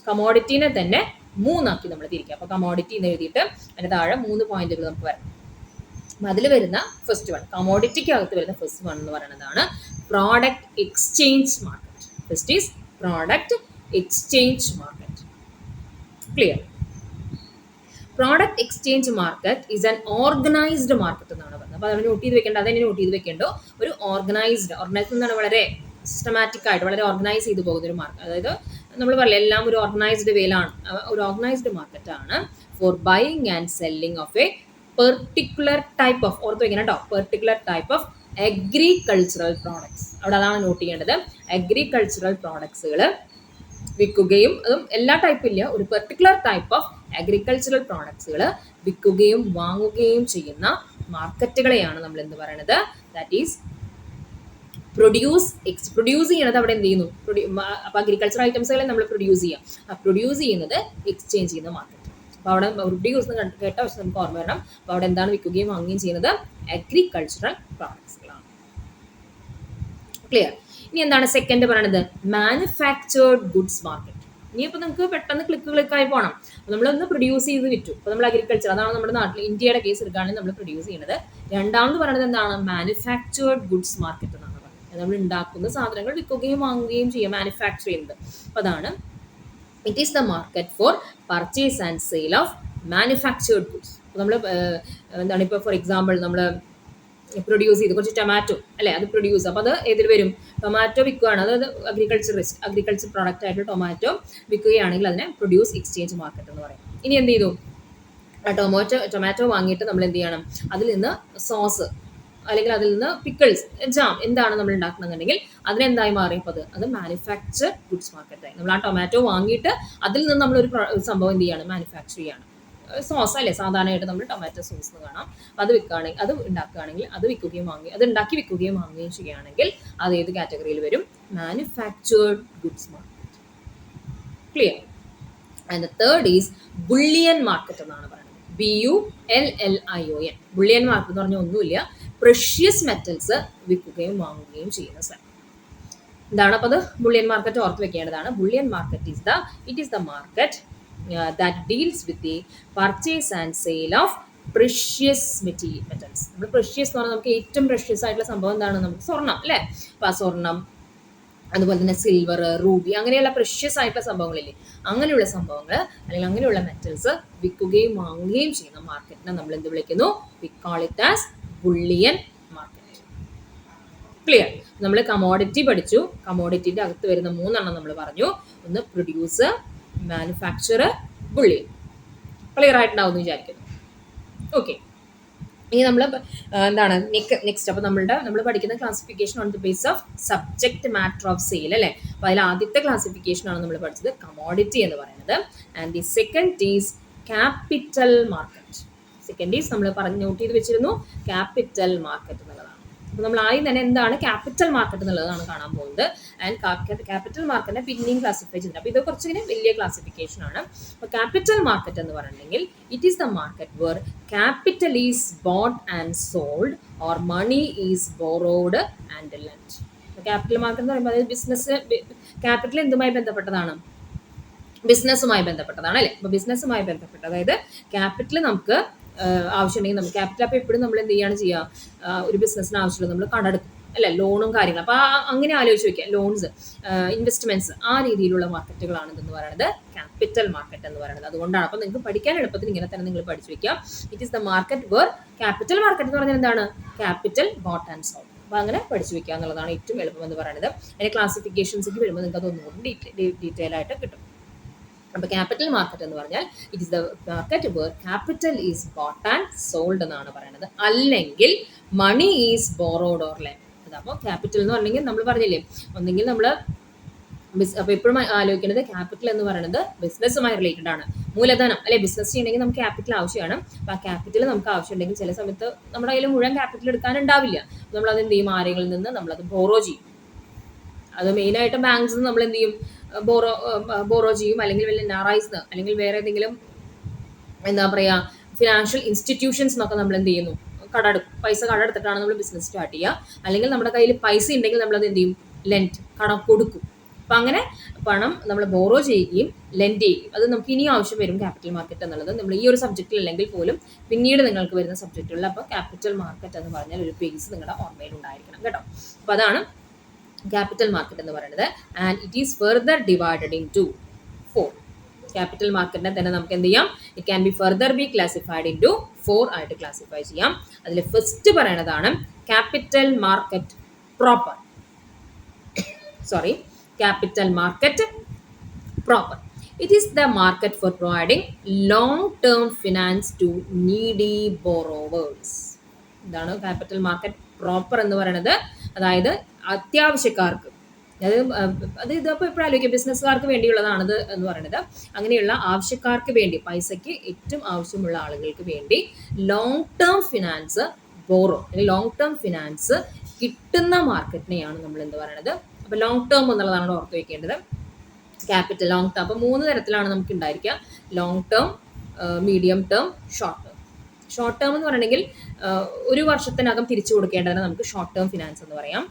കമോഡിറ്റീനെ തന്നെ 3 ആക്കി നമ്മൾ തിരിക്കുക. അപ്പോൾ കമോഡിറ്റി എന്ന് എഴുതിയിട്ട് അതിൻ്റെ താഴെ 3 പോയിന്റുകൾ നമുക്ക് വരണം. അപ്പം അതിൽ വരുന്ന ഫസ്റ്റ് വൺ, കമോഡിറ്റിക്ക് അകത്ത് വരുന്ന ഫസ്റ്റ് വൺ എന്ന് പറയുന്നതാണ് product exchange market. First is product exchange market. Clear? Product exchange market is an organised market എന്നാണ് പറയുന്നത്. അപ്പോൾ അത് നോട്ട് ചെയ്ത് വെക്കേണ്ട, അതെന്നെ നോട്ട് ചെയ്ത് വെക്കേണ്ടോ. ഒരു ഓർഗനൈസ്ഡ് എന്നാണ് വളരെ സിസ്റ്റമാറ്റിക് ആയിട്ട് വളരെ ഓർഗനൈസ് ചെയ്ത് പോകുന്ന ഒരു മാർക്കറ്റ്. അതായത് നമ്മൾ പറയില്ല എല്ലാം ഒരു ഓർഗനൈസ്ഡ് വേയിലാണ്. ഒരു ഓർഗനൈസ്ഡ് മാർക്കറ്റ് ആണ് four buying and selling of A particular type of, ഓർത്ത് വെക്കണം കേട്ടോ, particular type of agricultural products. അവിടെ അതാണ് നോട്ട് ചെയ്യേണ്ടത്. അഗ്രികൾച്ചറൽ പ്രോഡക്ട്സുകൾ വിൽക്കുകയും, അതും എല്ലാ ടൈപ്പും ഇല്ല, ഒരു പെർട്ടിക്കുലർ ടൈപ്പ് ഓഫ് അഗ്രികൾച്ചറൽ പ്രോഡക്ട്സുകൾ വിൽക്കുകയും വാങ്ങുകയും ചെയ്യുന്ന മാർക്കറ്റുകളെയാണ് നമ്മൾ എന്ത് പറയുന്നത്? ദാറ്റ് ഈസ് പ്രൊഡ്യൂസ് ചെയ്യുന്നത് അവിടെ എന്ത് ചെയ്യുന്നു? അപ്പോൾ അഗ്രികൾച്ചർ ഐറ്റംസുകളെ നമ്മൾ പ്രൊഡ്യൂസ് ചെയ്യാം. ആ പ്രൊഡ്യൂസ് ചെയ്യുന്നത് എക്സ്ചേഞ്ച് ചെയ്യുന്ന മാർക്കറ്റ്. അപ്പോൾ അവിടെ പ്രൊഡ്യൂസ് കേട്ട പക്ഷെ നമുക്ക് ഓർമ്മ വരണം. അപ്പോൾ അവിടെ എന്താണ് വിൽക്കുകയും വാങ്ങുകയും ചെയ്യുന്നത്? അഗ്രികൾച്ചറൽ പ്രോഡക്ട്സുകളാണ്. ക്ലിയർ? ഇനി എന്താണ് സെക്കൻഡ് പറയുന്നത്? Manufactured goods market. ഇനിയിപ്പോൾ നിങ്ങൾക്ക് പെട്ടെന്ന് ക്ലിക്കായി പോകണം. അപ്പോൾ നമ്മളൊന്ന് പ്രൊഡ്യൂസ് ചെയ്ത് വിറ്റു. അപ്പോൾ നമ്മൾ അഗ്രികൾച്ചർ, അതാണ് നമ്മുടെ നാട്ടിൽ ഇന്ത്യയുടെ കേസ് എടുക്കുകയാണെങ്കിൽ നമ്മൾ പ്രൊഡ്യൂസ് ചെയ്യുന്നത്. രണ്ടാമത് പറയുന്നത് എന്താണ്? മാനുഫാക്ചേർഡ് ഗുഡ്സ് മാർക്കറ്റ് എന്നാണ് പറയുന്നത്. നമ്മൾ ഉണ്ടാക്കുന്ന സാധനങ്ങൾ വിൽക്കുകയും വാങ്ങുകയും ചെയ്യുക, മാനുഫാക്ചർ ചെയ്യുന്നത്. അപ്പോൾ അതാണ് it is the market four purchase and sale of manufactured goods. അപ്പോൾ നമ്മൾ എന്താണ്, ഇപ്പോൾ ഫോർ എക്സാമ്പിൾ നമ്മൾ പ്രൊഡ്യൂസ് ചെയ്ത് കുറച്ച് ടൊമാറ്റോ അല്ലേ, അത് പ്രൊഡ്യൂസ്, അപ്പോൾ അത് ഏതിൽ വരും? ടൊമാറ്റോ വിൽക്കുകയാണ്, അതായത് അഗ്രികൾച്ചർ പ്രോഡക്റ്റ് ആയിട്ട് ടൊമാറ്റോ വിൽക്കുകയാണെങ്കിൽ അതിനെ പ്രൊഡ്യൂസ് എക്സ്ചേഞ്ച് മാർക്കറ്റ് എന്ന് പറയും. ഇനി എന്ത് ചെയ്തു? ടൊമാറ്റോ വാങ്ങിയിട്ട് നമ്മൾ എന്ത് ചെയ്യണം? അതിൽ നിന്ന് സോസ് അല്ലെങ്കിൽ അതിൽ നിന്ന് പിക്കിൾസ്, ജാം എന്താണ് നമ്മൾ ഉണ്ടാക്കണമെന്നുണ്ടെങ്കിൽ അതിനെന്തായി മാറിയപ്പോൾ അത് മാനുഫാക്ചർ ഗുഡ്സ് മാർക്കറ്റായി. നമ്മൾ ആ ടൊമാറ്റോ വാങ്ങിയിട്ട് അതിൽ നിന്ന് നമ്മളൊരു സംഭവം എന്ത് ചെയ്യാണ്? മാനുഫാക്ചർ ചെയ്യാണ്. സോസ് അല്ലേ, സാധാരണയായിട്ട് നമ്മൾ ടൊമാറ്റോ സോസ് എന്ന് കാണാം. അത് വിൽക്കുകയാണെങ്കിൽ, അത് ഉണ്ടാക്കുകയാണെങ്കിൽ, അത് വിൽക്കുകയും വാങ്ങുകയും, അത് ഉണ്ടാക്കി വിൽക്കുകയും വാങ്ങുകയും ചെയ്യുകയാണെങ്കിൽ അത് ഏത് കാറ്റഗറിയിൽ വരും? Manufactured goods market. Clear? And the third is bullion market എന്നാണ് പറയുന്നത്. BULLION. ബുള്ളിയൻ മാർക്കറ്റ് എന്ന് പറഞ്ഞാൽ ഒന്നുമില്ല, പ്രഷ്യസ് മെറ്റൽസ് വിൽക്കുകയും വാങ്ങുകയും ചെയ്യുന്ന സ്ഥലം. എന്താണ് അപ്പോൾ അത്? ബുള്ളിയൻ മാർക്കറ്റ് ഓർത്ത് വെക്കേണ്ടതാണ്. Bullion market is the market that deals with the purchase and sale of precious metals. നമ്മൾ പ്രഷ്യസ് എന്ന് പറഞ്ഞാൽ നമുക്ക് ഏറ്റവും പ്രഷ്യസ് ആയിട്ടുള്ള സംഭവം എന്താണ്? നമുക്ക് സ്വർണം അല്ലേ. അപ്പോൾ ആ സ്വർണം, അതുപോലെ തന്നെ സിൽവർ, റൂബി, അങ്ങനെയുള്ള പ്രഷ്യസ് ആയിട്ടുള്ള സംഭവങ്ങളില്ലേ, അങ്ങനെയുള്ള സംഭവങ്ങൾ അല്ലെങ്കിൽ അങ്ങനെയുള്ള മെറ്റൽസ് വിൽക്കുകയും വാങ്ങുകയും ചെയ്യുന്ന മാർക്കറ്റിനെ നമ്മൾ എന്ത് വിളിക്കുന്നു? We call it as bullion market. Clear? നമ്മൾ കമോഡിറ്റി പഠിച്ചു. കമോഡിറ്റിൻ്റെ അകത്ത് വരുന്ന 3 എണ്ണം നമ്മൾ പറഞ്ഞു. ഒന്ന് പ്രൊഡ്യൂസർ, മാനുഫാക്ചറർ, ബുള്ളിയൻ. ക്ലിയർ ആയിട്ടുണ്ടാവും വിചാരിക്കുന്നു. ഓക്കെ, ഇനി നമ്മൾ എന്താണ് നെക്സ്റ്റ്? അപ്പോൾ നമ്മൾ പഠിക്കുന്ന classification on the base of subject matter of sale അല്ലേ. അപ്പോൾ അതിൽ ആദ്യത്തെ ക്ലാസിഫിക്കേഷനാണ് നമ്മൾ പഠിച്ചത് കമോഡിറ്റി എന്ന് പറയുന്നത്. And the second is capital market. Second is നമ്മൾ നോട്ട് ചെയ്ത് വെച്ചിരുന്നു ക്യാപിറ്റൽ മാർക്കറ്റ് എന്നുള്ളതാണ്. അപ്പോൾ നമ്മൾ ആദ്യം തന്നെ എന്താണ് ക്യാപിറ്റൽ മാർക്കറ്റ് എന്നുള്ളതാണ് കാണാൻ പോകുന്നത്. ആൻഡ് ക്യാപിറ്റൽ മാർക്കറ്റിനെ പിന്നെയും ക്ലാസിഫൈ ചെയ്തിട്ടുണ്ട്. അപ്പോൾ ഇത് കുറച്ചിങ്ങനെ വലിയ ക്ലാസിഫിക്കേഷൻ ആണ്. അപ്പോൾ ക്യാപിറ്റൽ മാർക്കറ്റ് എന്ന് പറഞ്ഞിട്ടുണ്ടെങ്കിൽ it is the market where capital is bought and sold or money is borrowed and lend. ക്യാപിറ്റൽ മാർക്കറ്റ് എന്ന് പറയുമ്പോൾ അതായത് ബിസിനസ്, ക്യാപിറ്റൽ എന്തുമായി ബന്ധപ്പെട്ടതാണ്? ബിസിനസ്സുമായി ബന്ധപ്പെട്ടതാണ് അല്ലേ. അപ്പോൾ ബിസിനസ്സുമായി ബന്ധപ്പെട്ട, അതായത് ക്യാപിറ്റൽ നമുക്ക് ആവശ്യമുണ്ടെങ്കിൽ നമുക്ക് ക്യാപിറ്റൽ, അപ്പോൾ എപ്പോഴും നമ്മൾ എന്ത് ചെയ്യാണ് ചെയ്യുക? ഒരു ബിസിനസ്സിന് ആവശ്യമുള്ളത് നമ്മൾ കടമെടുക്കും അല്ലേ, ലോണും കാര്യങ്ങളും. അപ്പോൾ അങ്ങനെ ആലോചിച്ച് വയ്ക്കുക, ലോൺസ്, ഇൻവെസ്റ്റ്മെന്റ്സ്, ആ രീതിയിലുള്ള മാർക്കറ്റുകളാണ് ഇതെന്ന് പറയുന്നത് ക്യാപിറ്റൽ മാർക്കറ്റ് എന്ന് പറയുന്നത്. അതുകൊണ്ടാണ് അപ്പോൾ നിങ്ങൾക്ക് പഠിക്കാൻ എളുപ്പത്തിൽ ഇങ്ങനെ തന്നെ നിങ്ങൾ പഠിച്ചു വയ്ക്കുക. It is the market where capital market എന്ന് പറഞ്ഞാൽ എന്താണ്? Capital bought and sold. അപ്പോൾ അങ്ങനെ പഠിച്ചു വയ്ക്കുക എന്നുള്ളതാണ് ഏറ്റവും എളുപ്പം എന്ന് പറയുന്നത്. അതിൻ്റെ ക്ലാസിഫിക്കേഷൻസിലേക്ക് വരുമ്പോൾ നിങ്ങൾക്ക് അതൊന്നുകൂടി ഡീറ്റെയിൽ ആയിട്ട് കിട്ടും. അപ്പോൾ ക്യാപിറ്റൽ മാർക്കറ്റ് എന്ന് പറഞ്ഞാൽ it is the market where capital is bought and sold എന്നാണ് പറയുന്നത്. അല്ലെങ്കിൽ money is borrowed or lend. അപ്പോൾ ക്യാപിറ്റൽ എന്ന് പറഞ്ഞെങ്കിൽ നമ്മൾ പറഞ്ഞില്ലേ, ഒന്നെങ്കിൽ നമ്മൾ അപ്പോൾ എപ്പോഴും ആലോചിക്കേണ്ടത് ക്യാപിറ്റൽ എന്ന് പറയുന്നത് ബിസിനസ്സുമായി റിലേറ്റഡ് ആണ്. മൂലധനം അല്ലെ, ബിസിനസ് ചെയ്യണമെങ്കിൽ നമുക്ക് ക്യാപിറ്റൽ ആവശ്യമാണ്. അപ്പോൾ ആ ക്യാപിറ്റൽ നമുക്ക് ആവശ്യമുണ്ടെങ്കിൽ ചില സമയത്ത് നമ്മുടെ കയ്യിൽ മുഴുവൻ ക്യാപിറ്റൽ എടുക്കാനുണ്ടാവില്ല. നമ്മളത് എന്ത് ചെയ്യും? ആരെങ്കിലും നിന്ന് നമ്മളത് ബോറോ ചെയ്യും. അത് മെയിനായിട്ട് ബാങ്ക്സിൽ നിന്ന് നമ്മൾ എന്ത് ചെയ്യും? ബോറോ ചെയ്യും. അല്ലെങ്കിൽ വല്ല നാറായിസ് അല്ലെങ്കിൽ വേറെ ഏതെങ്കിലും എന്താ പറയുക ഫിനാൻഷ്യൽ ഇൻസ്റ്റിറ്റ്യൂഷൻസ് എന്നൊക്കെ നമ്മൾ എന്ത് ചെയ്യുന്നു? പൈസ കടമെടുത്തിട്ടാണ് നമ്മൾ ബിസിനസ് സ്റ്റാർട്ട് ചെയ്യുക. അല്ലെങ്കിൽ നമ്മുടെ കയ്യിൽ പൈസ ഉണ്ടെങ്കിൽ നമ്മളത് എന്ത് ചെയ്യും? ലെൻഡ്, കടം കൊടുക്കും. അപ്പം അങ്ങനെ പണം നമ്മൾ ബോറോ ചെയ്യുകയും ലെൻഡ് ചെയ്യുകയും, അത് നമുക്ക് ഇനിയും ആവശ്യം വരും ക്യാപിറ്റൽ മാർക്കറ്റ് എന്നുള്ളത്. നമ്മൾ ഈ ഒരു സബ്ജക്റ്റിൽ അല്ലെങ്കിൽ പോലും പിന്നീട് നിങ്ങൾക്ക് വരുന്ന സബ്ജക്റ്റുകളിൽ. അപ്പോൾ ക്യാപിറ്റൽ മാർക്കറ്റ് എന്ന് പറഞ്ഞാൽ ഒരു പേസ് നിങ്ങളുടെ ഓർമ്മയിൽ ഉണ്ടായിരിക്കണം കേട്ടോ. അപ്പോൾ അതാണ് ക്യാപിറ്റൽ മാർക്കറ്റ് എന്ന് പറയുന്നത്. And it is further divided into 4. Capital മാർക്കറ്റിനെ തന്നെ നമുക്ക് എന്ത് ചെയ്യാം, it can be further be classified into 4 ആയിട്ട് ക്ലാസിഫൈ ചെയ്യാം. അതിൽ ഫസ്റ്റ് പറയുന്നതാണ് capital market proper. Capital market proper. It is the market for providing long-term finance to needy borrowers. ഇതാണ് ക്യാപിറ്റൽ മാർക്കറ്റ് പ്രോപ്പർ എന്ന് പറയുന്നത്. അതായത് അത്യാവശ്യക്കാർക്ക്, അത് ഇതിപ്പോൾ ഇപ്പോൾ ആലോചിക്കുക, ബിസിനസ്സുകാർക്ക് വേണ്ടിയുള്ളതാണിത് എന്ന് പറയുന്നത്. അങ്ങനെയുള്ള ആവശ്യക്കാർക്ക് വേണ്ടി, പൈസയ്ക്ക് ഏറ്റവും ആവശ്യമുള്ള ആളുകൾക്ക് വേണ്ടി long term finance long term finance കിട്ടുന്ന മാർക്കറ്റിനെയാണ് നമ്മൾ എന്ത് പറയുന്നത്. അപ്പോൾ ലോങ് ടേം എന്നുള്ളതാണ് ഓർത്ത് വയ്ക്കേണ്ടത്. ക്യാപിറ്റൽ ലോങ് ടേം, അപ്പോൾ 3 തരത്തിലാണ് നമുക്ക് ഉണ്ടായിരിക്കുക: long term, medium term, short term. Short term എന്ന് പറയണമെങ്കിൽ 1 വർഷത്തിനകം തിരിച്ചു കൊടുക്കേണ്ടതിന് നമുക്ക് ഷോർട്ട് ടേം ഫിനാൻസ് എന്ന് പറയാം.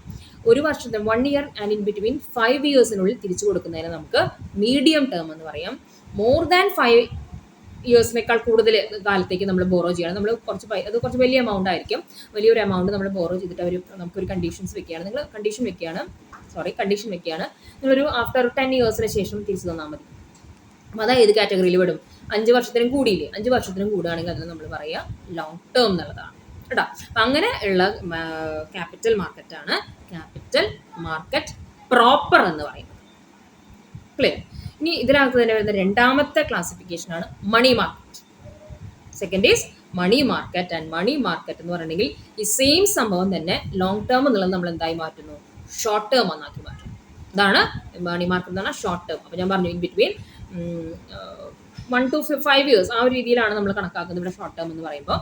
1 വർഷത്തിന് 1 ഇയർ ആൻഡ് ഇൻ ബിറ്റ്വീൻ 5 ഇയേഴ്സിനുള്ളിൽ തിരിച്ചു കൊടുക്കുന്നതിന് നമുക്ക് മീഡിയം ടേം എന്ന് പറയാം. മോർ ദാൻ 5 ഇയേഴ്സിനേക്കാൾ കൂടുതൽ കാലത്തേക്ക് നമ്മൾ ബോറോ ചെയ്യണം. നമ്മൾ കുറച്ച് വലിയ എമൗണ്ട് ആയിരിക്കും. വലിയൊരു എമൗണ്ട് നമ്മൾ ബോറോ ചെയ്തിട്ട് നമുക്കൊരു കണ്ടീഷൻ വെക്കുകയാണ്. നിങ്ങളൊരു ആഫ്റ്റർ 10 ഇയേഴ്സിന് ശേഷം തിരിച്ചു തന്നാൽ മതി. അപ്പം അത് ഏത് കാറ്റഗറിയിൽ വിടും? 5 വർഷത്തിനും കൂടിയില്ലേ? 5 വർഷത്തിനും കൂടുകയാണെങ്കിൽ അതിന് നമ്മൾ പറയുക ലോങ് ടേം എന്നുള്ളതാണ് കേട്ടോ. അപ്പം അങ്ങനെ ഉള്ള ക്യാപിറ്റൽ മാർക്കറ്റാണ് ക്യാപിറ്റൽ മാർക്കറ്റ് പ്രോപ്പർ എന്ന് പറയുന്നത്. ക്ലിയർ? ഇനി ഇതിനകത്ത് തന്നെ വരുന്ന രണ്ടാമത്തെ ക്ലാസിഫിക്കേഷനാണ് money market. Second is money market. And money market എന്ന് പറഞ്ഞിട്ടുണ്ടെങ്കിൽ ഈ സെയിം സംഭവം തന്നെ ലോങ് ടേം എന്നുള്ളത് നമ്മൾ എന്തായി മാറ്റുന്നു? ഷോർട്ട് ടേം എന്നാക്കി മാറ്റും. ഇതാണ് മണി മാർക്കറ്റ് എന്ന് പറഞ്ഞാൽ ഷോർട്ട് ടേം. അപ്പോൾ ഞാൻ പറഞ്ഞു ഇൻ ബിറ്റ്വീൻ 1 to 5 ഇയേഴ്സ് ആ ഒരു രീതിയിലാണ് നമ്മൾ കണക്കാക്കുന്നത് ഇവിടെ ഷോർട്ട് ടേം എന്ന് പറയുമ്പോൾ.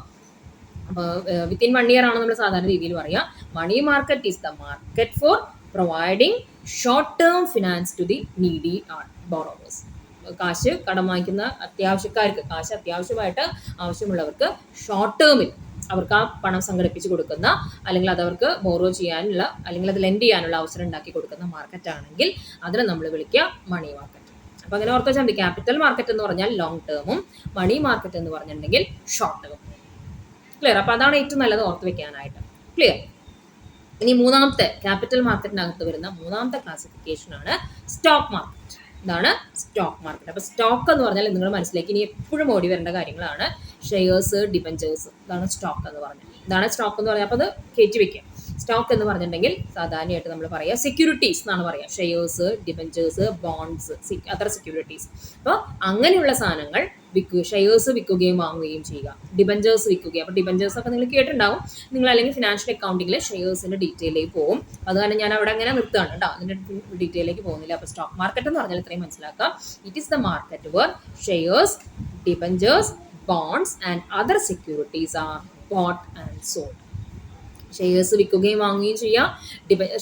അപ്പോൾ വിത്തിൻ 1 ഇയർ ആണ് നമ്മൾ സാധാരണ രീതിയിൽ പറയുക. Money market is the market for providing short term finance to the needy borrowers. കാശ് കടം വാങ്ങിക്കുന്ന അത്യാവശ്യക്കാർക്ക്, കാശ് അത്യാവശ്യമായിട്ട് ആവശ്യമുള്ളവർക്ക് ഷോർട്ട് ടേമിൽ അവർക്ക് ആ പണം സംഘടിപ്പിച്ച് കൊടുക്കുന്ന, അല്ലെങ്കിൽ അതവർക്ക് ബോറോ ചെയ്യാനുള്ള, അല്ലെങ്കിൽ അത് ലെൻഡ് ചെയ്യാനുള്ള അവസരം ഉണ്ടാക്കി കൊടുക്കുന്ന മാർക്കറ്റ് ആണെങ്കിൽ അതിനെ നമ്മൾ വിളിക്കുക മണി മാർക്കറ്റ്. അപ്പോൾ അങ്ങനെ ഓർത്ത് വെച്ചാൽ മതി. ക്യാപിറ്റൽ മാർക്കറ്റ് എന്ന് പറഞ്ഞാൽ ലോങ് ടേമും മണി മാർക്കറ്റ് എന്ന് പറഞ്ഞിട്ടുണ്ടെങ്കിൽ ഷോർട്ട് ടേമും. ക്ലിയർ? അപ്പോൾ അതാണ് ഏറ്റവും നല്ലത് ഓർത്ത് വെക്കാനായിട്ട്. ക്ലിയർ? ഇനി മൂന്നാമത്തെ ക്യാപിറ്റൽ മാർക്കറ്റിനകത്ത് വരുന്ന മൂന്നാമത്തെ ക്ലാസിഫിക്കേഷനാണ് സ്റ്റോക്ക് മാർക്കറ്റ്. ഇതാണ് സ്റ്റോക്ക് മാർക്കറ്റ്. അപ്പോൾ സ്റ്റോക്ക് എന്ന് പറഞ്ഞാൽ നിങ്ങൾ മനസ്സിലാക്കി ഇനി എപ്പോഴും ഓടി വരേണ്ട കാര്യങ്ങളാണ്. ഷെയർസ്, ഡിബഞ്ചേഴ്സ്, ഇതാണ് സ്റ്റോക്ക് എന്ന് പറഞ്ഞത്. ഇതാണ് സ്റ്റോക്ക് എന്ന് പറഞ്ഞാൽ അപ്പോൾ അത് കയറ്റി വെക്കുക. സ്റ്റോക്ക് എന്ന് പറഞ്ഞിട്ടുണ്ടെങ്കിൽ സാധാരണയായിട്ട് നമ്മൾ പറയുക സെക്യൂരിറ്റീസ് എന്നാണ് പറയുക. Shares, debentures, bonds, other securities. അപ്പോൾ അങ്ങനെയുള്ള സാധനങ്ങൾ ഷെയർസ് വിൽക്കുകയും വാങ്ങുകയും ചെയ്യുക, ഡിബഞ്ചേഴ്സ് വിൽക്കുകയും. അപ്പോൾ ഡിബഞ്ചേഴ്സ് ഒക്കെ നിങ്ങൾ കേട്ടിട്ടുണ്ടാവും. നിങ്ങൾ അല്ലെങ്കിൽ ഫിനാൻഷ്യൽ അക്കൗണ്ടിങ്ങിൽ ഷെയർസിൻ്റെ ഡീറ്റെയിലേക്ക് പോകും. അത് കാരണം ഞാൻ അവിടെ അങ്ങനെ നിർത്തുകയാണ് കേട്ടോ, അതിൻ്റെ ഡീറ്റെയിലേക്ക് പോകുന്നില്ല. അപ്പോൾ സ്റ്റോക്ക് മാർക്കറ്റ് എന്ന് പറഞ്ഞാൽ ഇത്രയും മനസ്സിലാക്കുക. It is the market where shares, debentures, bonds and other securities are bought and sold. Shares വിൽക്കുകയും വാങ്ങുകയും ചെയ്യാം.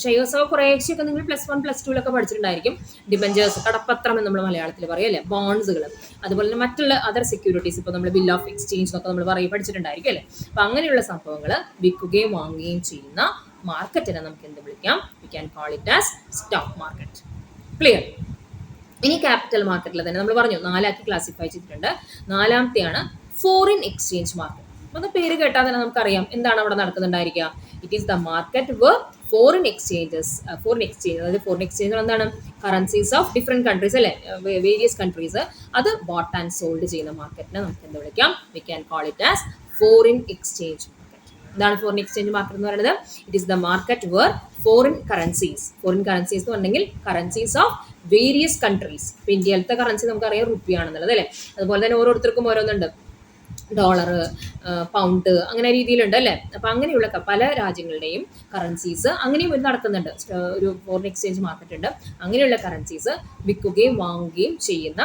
ഷെയർസ് ഒക്കെ കുറേശ്ശൊക്കെ നിങ്ങൾ +1 +2 പഠിച്ചിട്ടുണ്ടായിരിക്കും. ഡിബഞ്ചേഴ്സ്, കടപ്പത്രം എന്ന് നമ്മൾ മലയാളത്തിൽ പറയും അല്ലേ, ബോണ്ട്സുകൾ. അതുപോലെ തന്നെ മറ്റുള്ള അതർ സെക്യൂരിറ്റീസ്, ഇപ്പോൾ നമ്മൾ ബിൽ ഓഫ് എക്സ്ചേഞ്ച് എന്നൊക്കെ നമ്മൾ പഠിച്ചിട്ടുണ്ടായിരിക്കും അല്ലേ. അപ്പോൾ അങ്ങനെയുള്ള സംഭവങ്ങൾ വിൽക്കുകയും വാങ്ങുകയും ചെയ്യുന്ന മാർക്കറ്റിനെ നമുക്ക് എന്ത് വിളിക്കാം? We can call it as stock market. Clear? ഇനി ക്യാപിറ്റൽ മാർക്കറ്റിൽ തന്നെ നമ്മൾ പറഞ്ഞു 4 ആക്കി ക്ലാസിഫൈ ചെയ്തിട്ടുണ്ട്. 4ാമത്തെയാണ് ഫോറിൻ എക്സ്ചേഞ്ച് മാർക്കറ്റ്. അത് പേര് കേട്ടാൽ തന്നെ നമുക്കറിയാം എന്താണ് അവിടെ നടക്കുന്നുണ്ടായിരിക്കുക. It is the market where foreign exchange, അതായത് ഫോറിൻ എക്സ്ചേഞ്ച് എന്താണ്? കറൻസീസ് ഓഫ് ഡിഫറെൻറ്റ് കൺട്രീസ് അല്ലേ, വേരിയസ് കൺട്രീസ്, അത് ബോട്ട് ആൻഡ് സോൾഡ് ചെയ്യുന്ന മാർക്കറ്റിനെ നമുക്ക് എന്ത് വിളിക്കാം? We can call it as foreign exchange market. എന്താണ് ഫോറിൻ എക്സ്ചേഞ്ച് മാർക്കറ്റ് എന്ന് പറയുന്നത്? It is the market where foreign currencies എന്ന് പറഞ്ഞിട്ടുണ്ടെങ്കിൽ കറൻസീസ് ഓഫ് വേരിയസ് കൺട്രീസ്. ഇപ്പോൾ ഇന്ത്യയിലത്തെ കറൻസി നമുക്കറിയാം റുപ്പിയാണെന്നുള്ളത് അല്ലേ. അതുപോലെ തന്നെ ഓരോരുത്തർക്കും ഓരോന്നുണ്ട്, ഡോളർ, പൗണ്ട്, അങ്ങനെ രീതിയിലുണ്ട് അല്ലേ. അപ്പം അങ്ങനെയുള്ള പല രാജ്യങ്ങളുടെയും കറൻസീസ് അങ്ങനെയും നടക്കുന്നുണ്ട്. ഒരു ഫോറിൻ എക്സ്ചേഞ്ച് മാർക്കറ്റ് ഉണ്ട്. അങ്ങനെയുള്ള കറൻസീസ് വിൽക്കുകയും വാങ്ങുകയും ചെയ്യുന്ന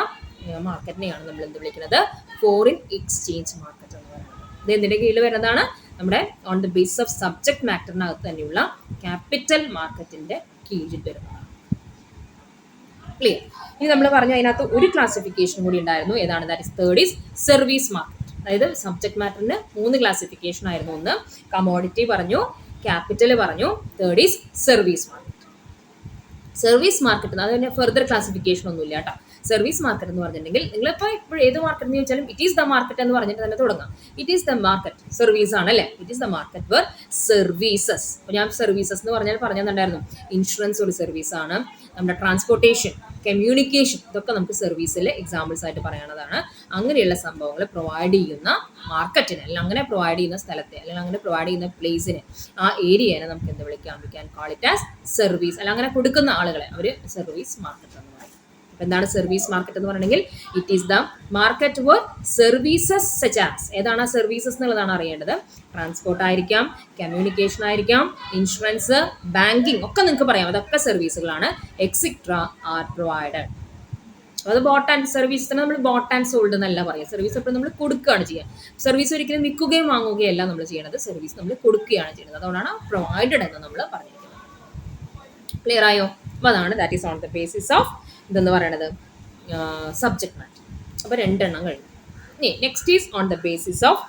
മാർക്കറ്റിനെയാണ് നമ്മൾ എന്ത് വിളിക്കുന്നത്? ഫോറിൻ എക്സ്ചേഞ്ച് മാർക്കറ്റ് എന്ന് പറയുന്നത്. ഇത് എന്തിൻ്റെ കീഴിൽ വരുന്നതാണ്? നമ്മുടെ on the base of subject മാറ്ററിനകത്ത് തന്നെയുള്ള ക്യാപിറ്റൽ മാർക്കറ്റിൻ്റെ കീഴിൽ വരുന്നതാണ്. ക്ലിയർ? ഇനി നമ്മൾ പറഞ്ഞു അതിനകത്ത് ഒരു ക്ലാസിഫിക്കേഷൻ കൂടി ഉണ്ടായിരുന്നു. ഏതാണ്? That is third is service market. അതായത് സബ്ജക്ട് മാറ്ററിന് 3 ക്ലാസിഫിക്കേഷൻ ആയിരുന്നു. ഒന്ന് കമോഡിറ്റി പറഞ്ഞു, ക്യാപിറ്റൽ പറഞ്ഞു, third is service market. Service market അതിന് ഫെർദർ ക്ലാസിഫിക്കേഷൻ ഒന്നുമില്ല കേട്ടോ. സർവീസ് മാർക്കറ്റ് എന്ന് പറഞ്ഞിട്ടുണ്ടെങ്കിൽ നിങ്ങളിപ്പോൾ ഇപ്പോൾ ഏത് മാർക്കറ്റ് എന്ന് ചോദിച്ചാലും ഇറ്റ് ഈസ് ദ മാർക്കറ്റ് എന്ന് പറഞ്ഞിട്ട് തന്നെ തുടങ്ങാം. It is the market, service ആണ് അല്ലേ. It is the market where services. അപ്പോൾ ഞാൻ സർവീസസ് എന്ന് പറഞ്ഞിട്ടുണ്ടായിരുന്നു. ഇൻഷുറൻസ് ഒരു സർവീസ് ആണ്, നമ്മുടെ ട്രാൻസ്പോർട്ടേഷൻ, കമ്മ്യൂണിക്കേഷൻ, ഇതൊക്കെ നമുക്ക് സർവീസിലെ എക്സാമ്പിൾസ് ആയിട്ട് പറയാവുന്നതാണ്. അങ്ങനെയുള്ള സംഭവങ്ങൾ പ്രൊവൈഡ് ചെയ്യുന്ന മാർക്കറ്റിനെ, അല്ലെങ്കിൽ അങ്ങനെ പ്രൊവൈഡ് ചെയ്യുന്ന സ്ഥലത്തെ, അല്ലെങ്കിൽ അങ്ങനെ പ്രൊവൈഡ് ചെയ്യുന്ന പ്ലേസിനെ, ആ ഏരിയനെ നമുക്ക് എന്ത് വിളിക്കാം? We can call it as service. അല്ലെങ്കിൽ അങ്ങനെ കൊടുക്കുന്ന ആളുകളെ അവർ സർവീസ് മാർക്കറ്റ് എന്ന് പറയും. അപ്പോൾ എന്താണ് സർവീസ് മാർക്കറ്റ് എന്ന് പറഞ്ഞെങ്കിൽ it is the market where services such as, ഏതാണ് ആ സർവീസസ് എന്നുള്ളതാണ് അറിയേണ്ടത്. ട്രാൻസ്പോർട്ട് ആയിരിക്കാം, കമ്മ്യൂണിക്കേഷൻ ആയിരിക്കാം, ഇൻഷുറൻസ്, ബാങ്കിങ് ഒക്കെ നിങ്ങൾക്ക് പറയാം, അതൊക്കെ സർവീസുകളാണ്. Extra are provided. അത് ബോട്ട് ആൻഡ് സർവീസ് തന്നെ നമ്മൾ ബോട്ട് ആൻഡ് സോൾഡ് എന്നല്ല പറയാം. സർവീസ് എപ്പോഴും നമ്മൾ കൊടുക്കുകയാണ് ചെയ്യുക. സർവീസ് ഒരിക്കലും വിൽക്കുകയും വാങ്ങുകയല്ല നമ്മൾ ചെയ്യണത്, സർവീസ് നമ്മൾ കൊടുക്കുകയാണ് ചെയ്യുന്നത്. അതുകൊണ്ടാണ് പ്രൊവൈഡഡ് എന്ന് നമ്മൾ പറഞ്ഞിരിക്കുന്നത്. ക്ലിയർ ആയോ? അപ്പോൾ അതാണ് that is on the basis of ഇതെന്ന് പറയണത് സബ്ജക്ട് മാറ്റർ. അപ്പോൾ 2 എണ്ണം കഴിഞ്ഞു. ഇനി next is on the basis of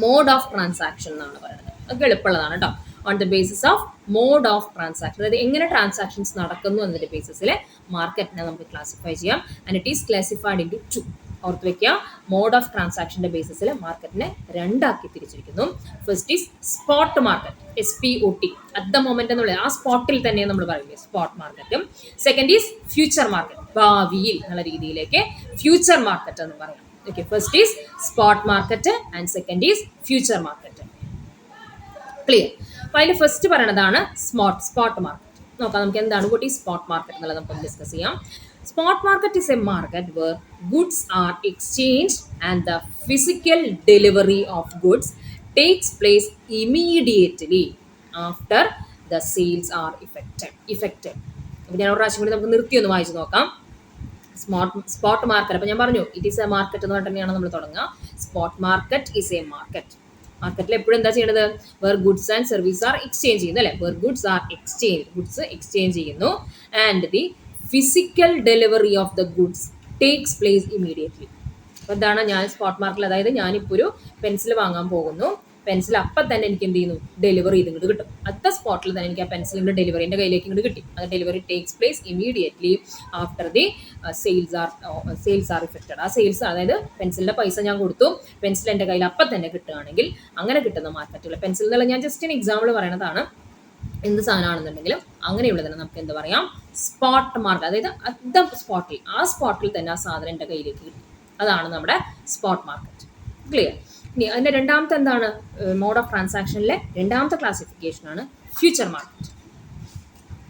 mode of transaction എന്നാണ് പറയുന്നത്. അതൊക്കെ എളുപ്പമുള്ളതാണ് കേട്ടോ. On the basis of mode of transaction, അതായത് എങ്ങനെ ട്രാൻസാക്ഷൻസ് നടക്കുന്നു എന്നതിൻ്റെ ബേസിസിൽ മാർക്കറ്റിനെ നമുക്ക് ക്ലാസിഫൈ ചെയ്യാം. And it is classified into 2. ഓർത്ത് വയ്ക്കുക, മോഡ് ഓഫ് ട്രാൻസാക്ഷൻ്റെ ബേസിസിൽ മാർക്കറ്റിനെ 2 ആക്കി തിരിച്ചിരിക്കുന്നു. First is spot market, SPOT, at the moment എന്നുള്ളത് ആ സ്പോട്ടിൽ തന്നെ നമ്മൾ പറയില്ലേ, സ്പോട്ട് മാർക്കറ്റും. സെക്കൻഡ് ഈസ് ഫ്യൂച്ചർ മാർക്കറ്റ്, ഭാവിയിൽ എന്നുള്ള രീതിയിലേക്ക് ഫ്യൂച്ചർ മാർക്കറ്റ് എന്ന് പറയാം. Okay, first is spot market and second is future market. Clear? അപ്പോൾ അതിൽ ഫസ്റ്റ് പറയണതാണ് സ്പോട്ട് മാർക്കറ്റ്. നോക്കാം നമുക്ക് എന്താണ് what is സ്പോട്ട് മാർക്കറ്റ് എന്നുള്ളത് നമുക്ക് ഡിസ്കസ് ചെയ്യാം. Spot market is a market where goods are exchanged and the physical delivery of goods takes place immediately after the sales are effected. അപ്പോൾ ഞാൻ ഒരു പ്രാവശ്യം കൂടി നമുക്ക് നിർത്തി ഒന്ന് വായിച്ച് നോക്കാം. സ്പോട്ട് മാർക്കറ്റ്, അപ്പോൾ ഞാൻ പറഞ്ഞു ഇറ്റ് ഈസ് എ മാർക്കറ്റ് എന്ന് പറഞ്ഞിട്ട് തന്നെയാണ് നമ്മൾ തുടങ്ങുക. Spot market is a market. മാർക്കറ്റിൽ എപ്പോഴും എന്താ ചെയ്യേണ്ടത്? Where goods and service are exchange ചെയ്യുന്നു അല്ലേ. Where goods are exchange, goods exchange ചെയ്യുന്നു. And the physical delivery of the goods takes place immediately. അപ്പോൾ എന്താണ് ഞാൻ സ്പോട്ട് മാർക്കറ്റിൽ, അതായത് ഞാനിപ്പോൾ ഒരു പെൻസിൽ വാങ്ങാൻ പോകുന്നു, പെൻസിൽ അപ്പം തന്നെ എനിക്ക് എന്ത് ചെയ്യുന്നു? ഡെലിവറി ചെയ്ത് ഇങ്ങോട്ട് കിട്ടും. അടുത്ത സ്പോട്ടിൽ തന്നെ എനിക്ക് ആ പെൻസിലിൻ്റെ ഡെലിവറി എൻ്റെ കയ്യിലേക്ക് ഇങ്ങോട്ട് കിട്ടി. അത് delivery takes place immediately after the sales are effected. ആ സെയിൽസ്, അതായത് പെൻസിലിൻ്റെ പൈസ ഞാൻ കൊടുത്തു, പെൻസിൽ എൻ്റെ കയ്യിൽ അപ്പം തന്നെ കിട്ടുകയാണെങ്കിൽ അങ്ങനെ കിട്ടുന്ന മാർക്കറ്റുള്ള പെൻസിൽ എന്നുള്ള ഞാൻ ജസ്റ്റ് ഒരു എക്സാമ്പിൾ പറയണതാണ്. എന്ത് സാധനമാണെന്നുണ്ടെങ്കിലും അങ്ങനെയുള്ളതിനെ നമുക്ക് എന്ത് പറയാം? Spot market. അതായത് അറ്റ് ദ സ്പോട്ടിൽ, ആ സ്പോട്ടിൽ തന്നെ ആ സാധനം എൻ്റെ കയ്യിലേക്ക് കിട്ടും. അതാണ് നമ്മുടെ സ്പോട്ട് മാർക്കറ്റ്. ക്ലിയർ? ഇനി അതിൻ്റെ രണ്ടാമത്തെ എന്താണ്? മോഡ് ഓഫ് ട്രാൻസാക്ഷനിലെ രണ്ടാമത്തെ ക്ലാസിഫിക്കേഷനാണ് future market.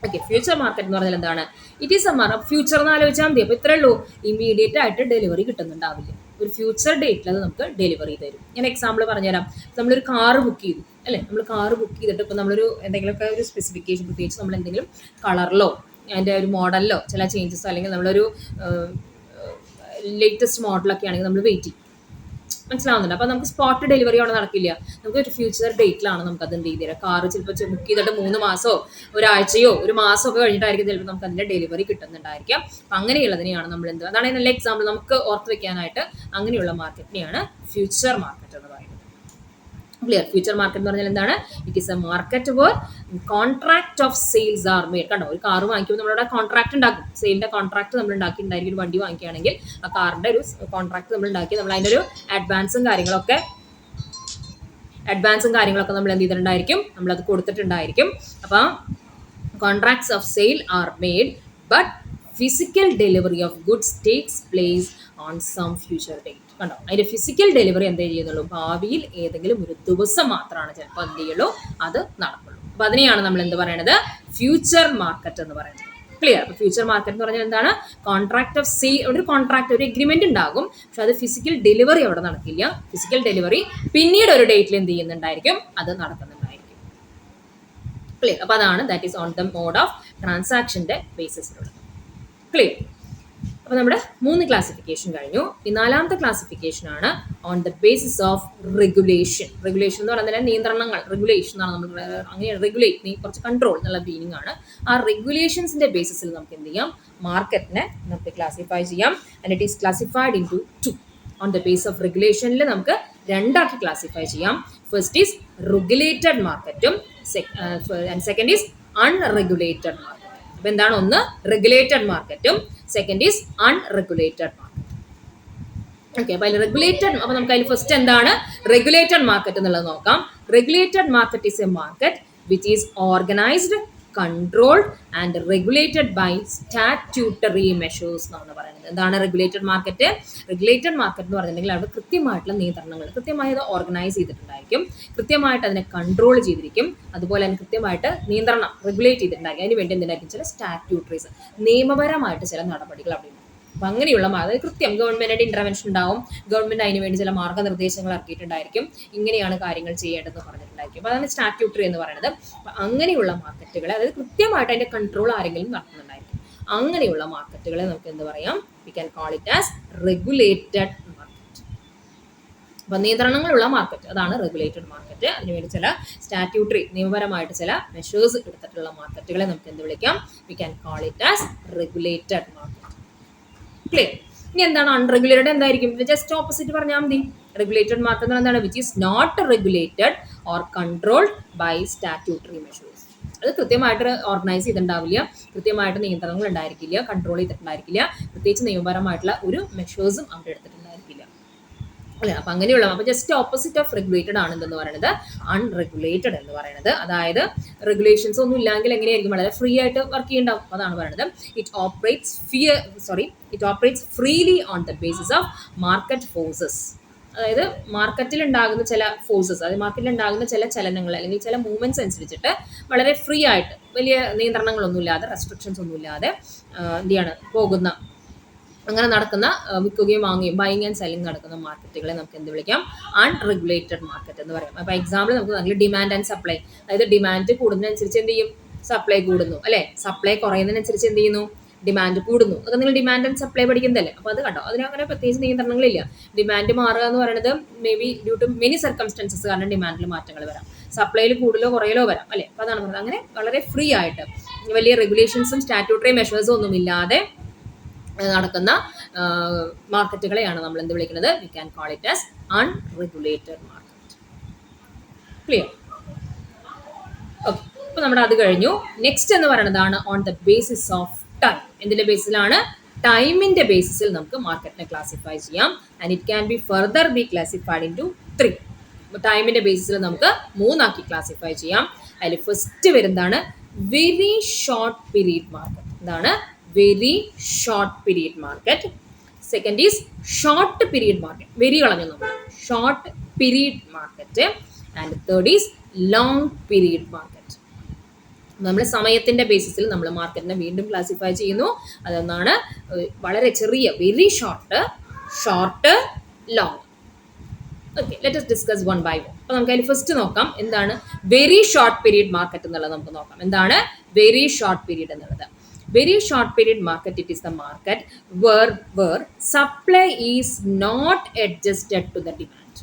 Okay, future market എന്ന് പറഞ്ഞാൽ എന്താണ്? ഇറ്റ് ഈസ് എ ഫ്യൂച്ചർ എന്ന് ആലോചിച്ചാൽ മതി. അപ്പോൾ ഇത്രയേ ഉള്ളൂ, ഇമ്മീഡിയറ്റ് ആയിട്ട് ഡെലിവറി കിട്ടുന്നുണ്ടാവില്ല. ഒരു ഫ്യൂച്ചർ ഡേറ്റിൽ അത് നമുക്ക് ഡെലിവറി തരും. ഞാൻ എക്സാമ്പിൾ പറഞ്ഞുതരാം. നമ്മളൊരു കാറ് ബുക്ക് ചെയ്തു അല്ലേ, നമ്മൾ കാറ് ബുക്ക് ചെയ്തിട്ട് ഇപ്പോൾ നമ്മളൊരു എന്തെങ്കിലുമൊക്കെ ഒരു സ്പെസിഫിക്കേഷൻ, പ്രത്യേകിച്ച് നമ്മൾ എന്തെങ്കിലും കളറിലോ അതിൻ്റെ ഒരു മോഡലിലോ ചില ചേഞ്ചസോ, അല്ലെങ്കിൽ നമ്മളൊരു ലേറ്റസ്റ്റ് മോഡലൊക്കെ ആണെങ്കിൽ നമ്മൾ വെയിറ്റ് ചെയ്യും. മനസ്സിലാവുന്നുണ്ട്? അപ്പോൾ നമുക്ക് സ്പോട്ട് ഡെലിവറി അവിടെ നടക്കില്ല. നമുക്ക് ഒരു ഫ്യൂച്ചർ ഡേറ്റിലാണ് നമുക്ക് അത് എന്ത് ചെയ്ത് കാറ് ചിലപ്പോൾ ബുക്ക് ചെയ്തിട്ട് 3 മാസമോ ഒരാഴ്ചയോ ഒരു മാസമോ ഒക്കെ കഴിഞ്ഞിട്ടായിരിക്കും ചിലപ്പോൾ നമുക്ക് അതിൻ്റെ ഡെലിവറി കിട്ടുന്നുണ്ടായിരിക്കാം. അപ്പം അങ്ങനെയുള്ളതിനെയാണ് നമ്മൾ എന്ത്, അതാണ് നല്ല എക്സാമ്പിൾ നമുക്ക് ഓർത്ത് വെക്കാനായിട്ട്. അങ്ങനെയുള്ള മാർക്കറ്റിനെയാണ് ഫ്യൂച്ചർ മാർക്കറ്റ് എന്ന് പറയുന്നത്. ക്ലിയർ? ഫ്യൂച്ചർ മാർക്കറ്റ് എന്ന് പറഞ്ഞാൽ എന്താണ്? It is a market where contract of sales are made. കണ്ടോ, ഒരു കാറ് വാങ്ങിക്കുമ്പോൾ നമ്മളവിടെ കോൺട്രാക്ട് ഉണ്ടാക്കും. സെയിലിൻ്റെ കോൺട്രാക്ട് നമ്മൾ ഉണ്ടാക്കിയിട്ടുണ്ടായിരിക്കും. ഒരു വണ്ടി വാങ്ങിക്കുകയാണെങ്കിൽ ആ കാറിൻ്റെ ഒരു കോൺട്രാക്ട് നമ്മൾ ഉണ്ടാക്കി, നമ്മൾ അതിൻ്റെ ഒരു അഡ്വാൻസും കാര്യങ്ങളൊക്കെ നമ്മൾ എന്ത് ചെയ്തിട്ടുണ്ടായിരിക്കും? നമ്മളത് കൊടുത്തിട്ടുണ്ടായിരിക്കും. അപ്പോൾ contracts of sale are made but physical delivery of goods takes place on some future date. കണ്ടോ, അതിൻ്റെ ഫിസിക്കൽ ഡെലിവറി എന്തേ ചെയ്യുന്നുള്ളൂ? ഭാവിയിൽ ഏതെങ്കിലും ഒരു ദിവസം മാത്രമാണ് ചിലപ്പോൾ എന്ത് ചെയ്യുള്ളൂ, അത് നടക്കുള്ളൂ. അപ്പോൾ അതിനെയാണ് നമ്മൾ എന്ത് പറയണത്? ഫ്യൂച്ചർ മാർക്കറ്റ് എന്ന് പറയുന്നത്. ക്ലിയർ? അപ്പോൾ ഫ്യൂച്ചർ മാർക്കറ്റ് എന്ന് പറഞ്ഞാൽ എന്താണ്? കോൺട്രാക്ട് ഓഫ് സെയിൽ, ഒരു കോൺട്രാക്ട്, ഒരു എഗ്രിമെന്റ് ഉണ്ടാകും, പക്ഷെ അത് ഫിസിക്കൽ ഡെലിവറി അവിടെ നടക്കില്ല. ഫിസിക്കൽ ഡെലിവറി പിന്നീട് ഒരു ഡേറ്റിൽ എന്ത് ചെയ്യുന്നുണ്ടായിരിക്കും? അത് നടക്കുന്നുണ്ടായിരിക്കും. ക്ലിയർ? അപ്പോൾ അതാണ് that is on the mode of ട്രാൻസാക്ഷൻ്റെ ബേസിസിലുള്ളത്. ക്ലിയർ? അപ്പോൾ നമ്മുടെ 3 ക്ലാസിഫിക്കേഷൻ കഴിഞ്ഞു. ഈ 4ാമത്തെ ക്ലാസിഫിക്കേഷനാണ് on the basis of regulation. Regulation എന്ന് പറയുന്നത് നിയന്ത്രണങ്ങൾ, റെഗുലേഷൻ എന്നാണ് നമ്മൾ അങ്ങനെ റെഗുലേറ്റ്, കുറച്ച് കൺട്രോൾ എന്നുള്ള മീനിങ് ആണ്. ആ റെഗുലേഷൻസിൻ്റെ ബേസിസിൽ നമുക്ക് എന്ത് ചെയ്യാം? മാർക്കറ്റിനെ നമുക്ക് ക്ലാസിഫൈ ചെയ്യാം. And it is classified into 2. On the base of റെഗുലേഷനിൽ നമുക്ക് 2 ആക്കി ക്ലാസിഫൈ ചെയ്യാം. ഫസ്റ്റ് ഈസ് റെഗുലേറ്റഡ് മാർക്കറ്റും and second is unregulated market. അപ്പൊ എന്താണ്, ഒന്ന് റെഗുലേറ്റഡ് മാർക്കറ്റും second is unregulated market. Okay, അപ്പൊ അതിൽ റെഗുലേറ്റഡ്, അപ്പൊ നമുക്ക് അതിൽ ഫസ്റ്റ് എന്താണ് റെഗുലേറ്റഡ് മാർക്കറ്റ് എന്നുള്ളത് നോക്കാം. Regulated market is a market which is organised, controlled and regulated by statutory measures എന്നാണ് പറയുന്നത്. എന്താണ് റെഗുലേറ്റഡ് മാർക്കറ്റ്? റെഗുലേറ്റഡ് മാർക്കറ്റ് എന്ന് പറഞ്ഞിട്ടുണ്ടെങ്കിൽ അവിടെ കൃത്യമായിട്ടുള്ള നിയന്ത്രണങ്ങൾ, കൃത്യമായി അത് ഓർഗനൈസ് ചെയ്തിട്ടുണ്ടായിരിക്കും, കൃത്യമായിട്ട് അതിനെ കൺട്രോൾ ചെയ്തിരിക്കും, അതുപോലെ തന്നെ കൃത്യമായിട്ട് നിയന്ത്രണം റെഗുലേറ്റ് ചെയ്തിട്ടുണ്ടായിരിക്കും. അതിന് വേണ്ടി എന്തിനായിരിക്കും ചില സ്റ്റാറ്റ്യൂട്ടറീസ്, നിയമപരമായിട്ട് ചില നടപടികൾ അവിടെ ഉണ്ട്. അപ്പം അങ്ങനെയുള്ള അതായത് കൃത്യം ഗവൺമെന്റിന്റെ ഇന്റർവെൻഷൻ ഉണ്ടാവും, ഗവൺമെന്റ് അതിന് വേണ്ടി ചില മാർഗ്ഗനിർദ്ദേശങ്ങൾ ഇറക്കിയിട്ടുണ്ടായിരിക്കും, ഇങ്ങനെയാണ് കാര്യങ്ങൾ ചെയ്യേണ്ടതെന്ന് പറഞ്ഞിട്ടുണ്ടായിരിക്കും. അപ്പോൾ അതാണ് സ്റ്റാറ്റ്യൂട്ടറി എന്ന് പറയുന്നത്. അപ്പം അങ്ങനെയുള്ള മാർക്കറ്റുകളെ, അതായത് കൃത്യമായിട്ട് അതിന്റെ കൺട്രോൾ ആരെങ്കിലും നടത്തുന്നുണ്ടായിരിക്കും, അങ്ങനെയുള്ള മാർക്കറ്റുകളെ നമുക്ക് എന്ത് പറയാം, V can call it as regulated market. അപ്പം നിയന്ത്രണങ്ങളുള്ള മാർക്കറ്റ്, അതാണ് റെഗുലേറ്റഡ് മാർക്കറ്റ്. അതിനുവേണ്ടി ചില സ്റ്റാറ്റ്യൂട്ടറി, നിയമപരമായിട്ട് ചില മെഷേഴ്സ് എടുത്തിട്ടുള്ള മാർക്കറ്റുകളെ നമുക്ക് എന്ത് വിളിക്കാം, we can call it as regulated market. Clear? ഇനി എന്താണ് അൺറെഗുലേറ്റഡ്? എന്തായിരിക്കും? ജസ്റ്റ് ഓപ്പോസിറ്റ് പറഞ്ഞാൽ മതി. റെഗുലേറ്റഡ് മാർക്കറ്റ് എന്താണ്? Which is not regulated or controlled by statutory measures. അത് കൃത്യമായിട്ട് ഓർഗനൈസ് ചെയ്തിട്ടുണ്ടാവില്ല, കൃത്യമായിട്ട് നിയന്ത്രണങ്ങൾ ഉണ്ടായിരിക്കില്ല, കൺട്രോൾ ചെയ്തിട്ടുണ്ടായിരിക്കില്ല, പ്രത്യേകിച്ച് നിയമപരമായിട്ടുള്ള ഒരു മെഷേഴ്സും അവിടെ എടുത്തിട്ടുണ്ടായിരിക്കില്ല. അല്ലെ? അപ്പൊ അങ്ങനെയുള്ള, അപ്പൊ ജസ്റ്റ് ഓപ്പോസിറ്റ് ഓഫ് റെഗുലേറ്റഡ് ആണ് എന്തെന്ന് പറയുന്നത് അൺറെഗുലേറ്റഡ് എന്ന് പറയുന്നത്. അതായത് റെഗുലേഷൻസ് ഒന്നും ഇല്ലെങ്കിൽ എങ്ങനെയായിരിക്കും, വളരെ ഫ്രീ ആയിട്ട് വർക്ക് ചെയ്യുന്നുണ്ടാവും. അതാണ് പറയുന്നത് it operates freely on the basis of market forces. അതായത് മാർക്കറ്റിൽ ഉണ്ടാകുന്ന ചില ഫോഴ്സസ്, അതായത് മാർക്കറ്റിൽ ഉണ്ടാകുന്ന ചില ചലനങ്ങൾ അല്ലെങ്കിൽ ചില മൂവ്മെന്റ്സ് അനുസരിച്ചിട്ട് വളരെ ഫ്രീ ആയിട്ട്, വലിയ നിയന്ത്രണങ്ങളൊന്നും ഇല്ലാതെ, റെസ്ട്രിക്ഷൻസ് ഒന്നും ഇല്ലാതെ എന്താണ് പോകുന്ന, അങ്ങനെ നടക്കുന്ന, വിൽക്കുകയും വാങ്ങുകയും ബൈയിങ് ആൻഡ് സെല്ലിംഗ് നടക്കുന്ന മാർക്കറ്റുകളെ നമുക്ക് എന്ത് വിളിക്കാം, അൺറെഗുലേറ്റഡ് മാർക്കറ്റ് എന്ന് പറയാം. അപ്പോൾ എക്സാമ്പിൾ നമുക്ക് നല്ല ഡിമാൻഡ് ആൻഡ് സപ്ലൈ, അതായത് ഡിമാൻഡ് കൂടുന്നതിനനുസരിച്ച് എന്ത് ചെയ്യും, സപ്ലൈ കൂടുന്നു, അല്ലെ? സപ്ലൈ കുറയുന്നതിനനുസരിച്ച് എന്ത് ചെയ്യുന്നു, ഡിമാൻഡ് കൂടുന്നു. അതൊക്കെ നിങ്ങൾ ഡിമാൻഡ് ആൻഡ് സപ്ലൈ പഠിക്കുന്നതല്ലേ. അപ്പോൾ അത് കണ്ടോ, അതിനങ്ങനെ പ്രത്യേകിച്ച് നിയന്ത്രണങ്ങളില്ല. ഡിമാൻഡ് മാറുക എന്ന് പറയുന്നത് may be due to many circumstances കാരണം ഡിമാൻഡിൽ മാറ്റങ്ങൾ വരാം, സപ്ലൈയിൽ കൂടുതലോ കുറയലോ വരാം, അല്ലെ? അപ്പോൾ അതാണ് പറയുന്നത്. അങ്ങനെ വളരെ ഫ്രീ ആയിട്ട്, വലിയ റെഗുലേഷൻസും സ്റ്റാറ്റ്യൂട്ടറി മെഷേഴ്സും ഒന്നും ഇല്ലാതെ നടക്കുന്ന മാർക്കറ്റുകളെയാണ് നമ്മൾ എന്ത് വിളിക്കുന്നത്, we can call it as unregulated market. Clear? Okay, അപ്പോൾ നമ്മുടെ അത് കഴിഞ്ഞു. നെക്സ്റ്റ് എന്ന് പറയുന്നതാണ് on the basis of time. എന്തിന്റെ ബേസിലാണ്? ടൈമിന്റെ ബേസിസിൽ നമുക്ക് മാർക്കറ്റിനെ ക്ലാസിഫൈ ചെയ്യാം. And it can be further be classified into 3. ടൈമിന്റെ ബേസിസിൽ നമുക്ക് 3 ആക്കി ക്ലാസിഫൈ ചെയ്യാം. അതിൽ ഫസ്റ്റ് വരുന്നതാണ് വെരി ഷോർട്ട് പീരീഡ് മാർക്കറ്റ്. എന്താണ്? Very short period market. Second is short period market, very കളഞ്ഞു നമ്മൾ, short period market. And third is long period market. നമ്മൾ സമയത്തിന്റെ ബേസിസിൽ നമ്മൾ മാർക്കറ്റിനെ വീണ്ടും ക്ലാസിഫൈ ചെയ്യുന്നു. അതൊന്നാണ് വളരെ ചെറിയ, very short, short, long. Okay, let us discuss one by one. അപ്പോൾ നമുക്ക് അതിൽ ഫസ്റ്റ് നോക്കാം എന്താണ് വെരി ഷോർട്ട് പീരീഡ് മാർക്കറ്റ് എന്നുള്ളത്. നമുക്ക് നോക്കാം എന്താണ് വെരി ഷോർട്ട് പീരീഡ് എന്നുള്ളത്. Very short period market, it is the market where supply is not adjusted to the demand.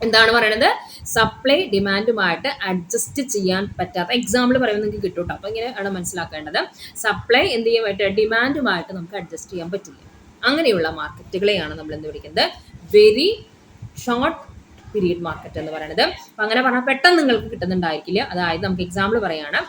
എന്താണ് പറയുന്നത്? സപ്ലൈ ഡിമാൻഡുമായിട്ട് അഡ്ജസ്റ്റ് ചെയ്യാൻ പറ്റാത്ത, എക്സാമ്പിൾ പറയുമ്പോൾ നിങ്ങൾക്ക് കിട്ടും കേട്ടോ. അപ്പോൾ ഇങ്ങനെയാണ് മനസ്സിലാക്കേണ്ടത്. സപ്ലൈ എന്ത് ചെയ്യാൻ പറ്റുക, ഡിമാൻഡുമായിട്ട് നമുക്ക് അഡ്ജസ്റ്റ് ചെയ്യാൻ പറ്റില്ല. അങ്ങനെയുള്ള മാർക്കറ്റുകളെയാണ് നമ്മൾ എന്ത് വിളിക്കുന്നത്, വെരി ഷോർട്ട് പീരീഡ് മാർക്കറ്റ് എന്ന് പറയുന്നത്. അപ്പം അങ്ങനെ പറഞ്ഞാൽ പെട്ടെന്ന് നിങ്ങൾക്ക് കിട്ടുന്നുണ്ടായിരിക്കില്ല. അതായത് നമുക്ക് എക്സാമ്പിൾ പറയുകയാണ്,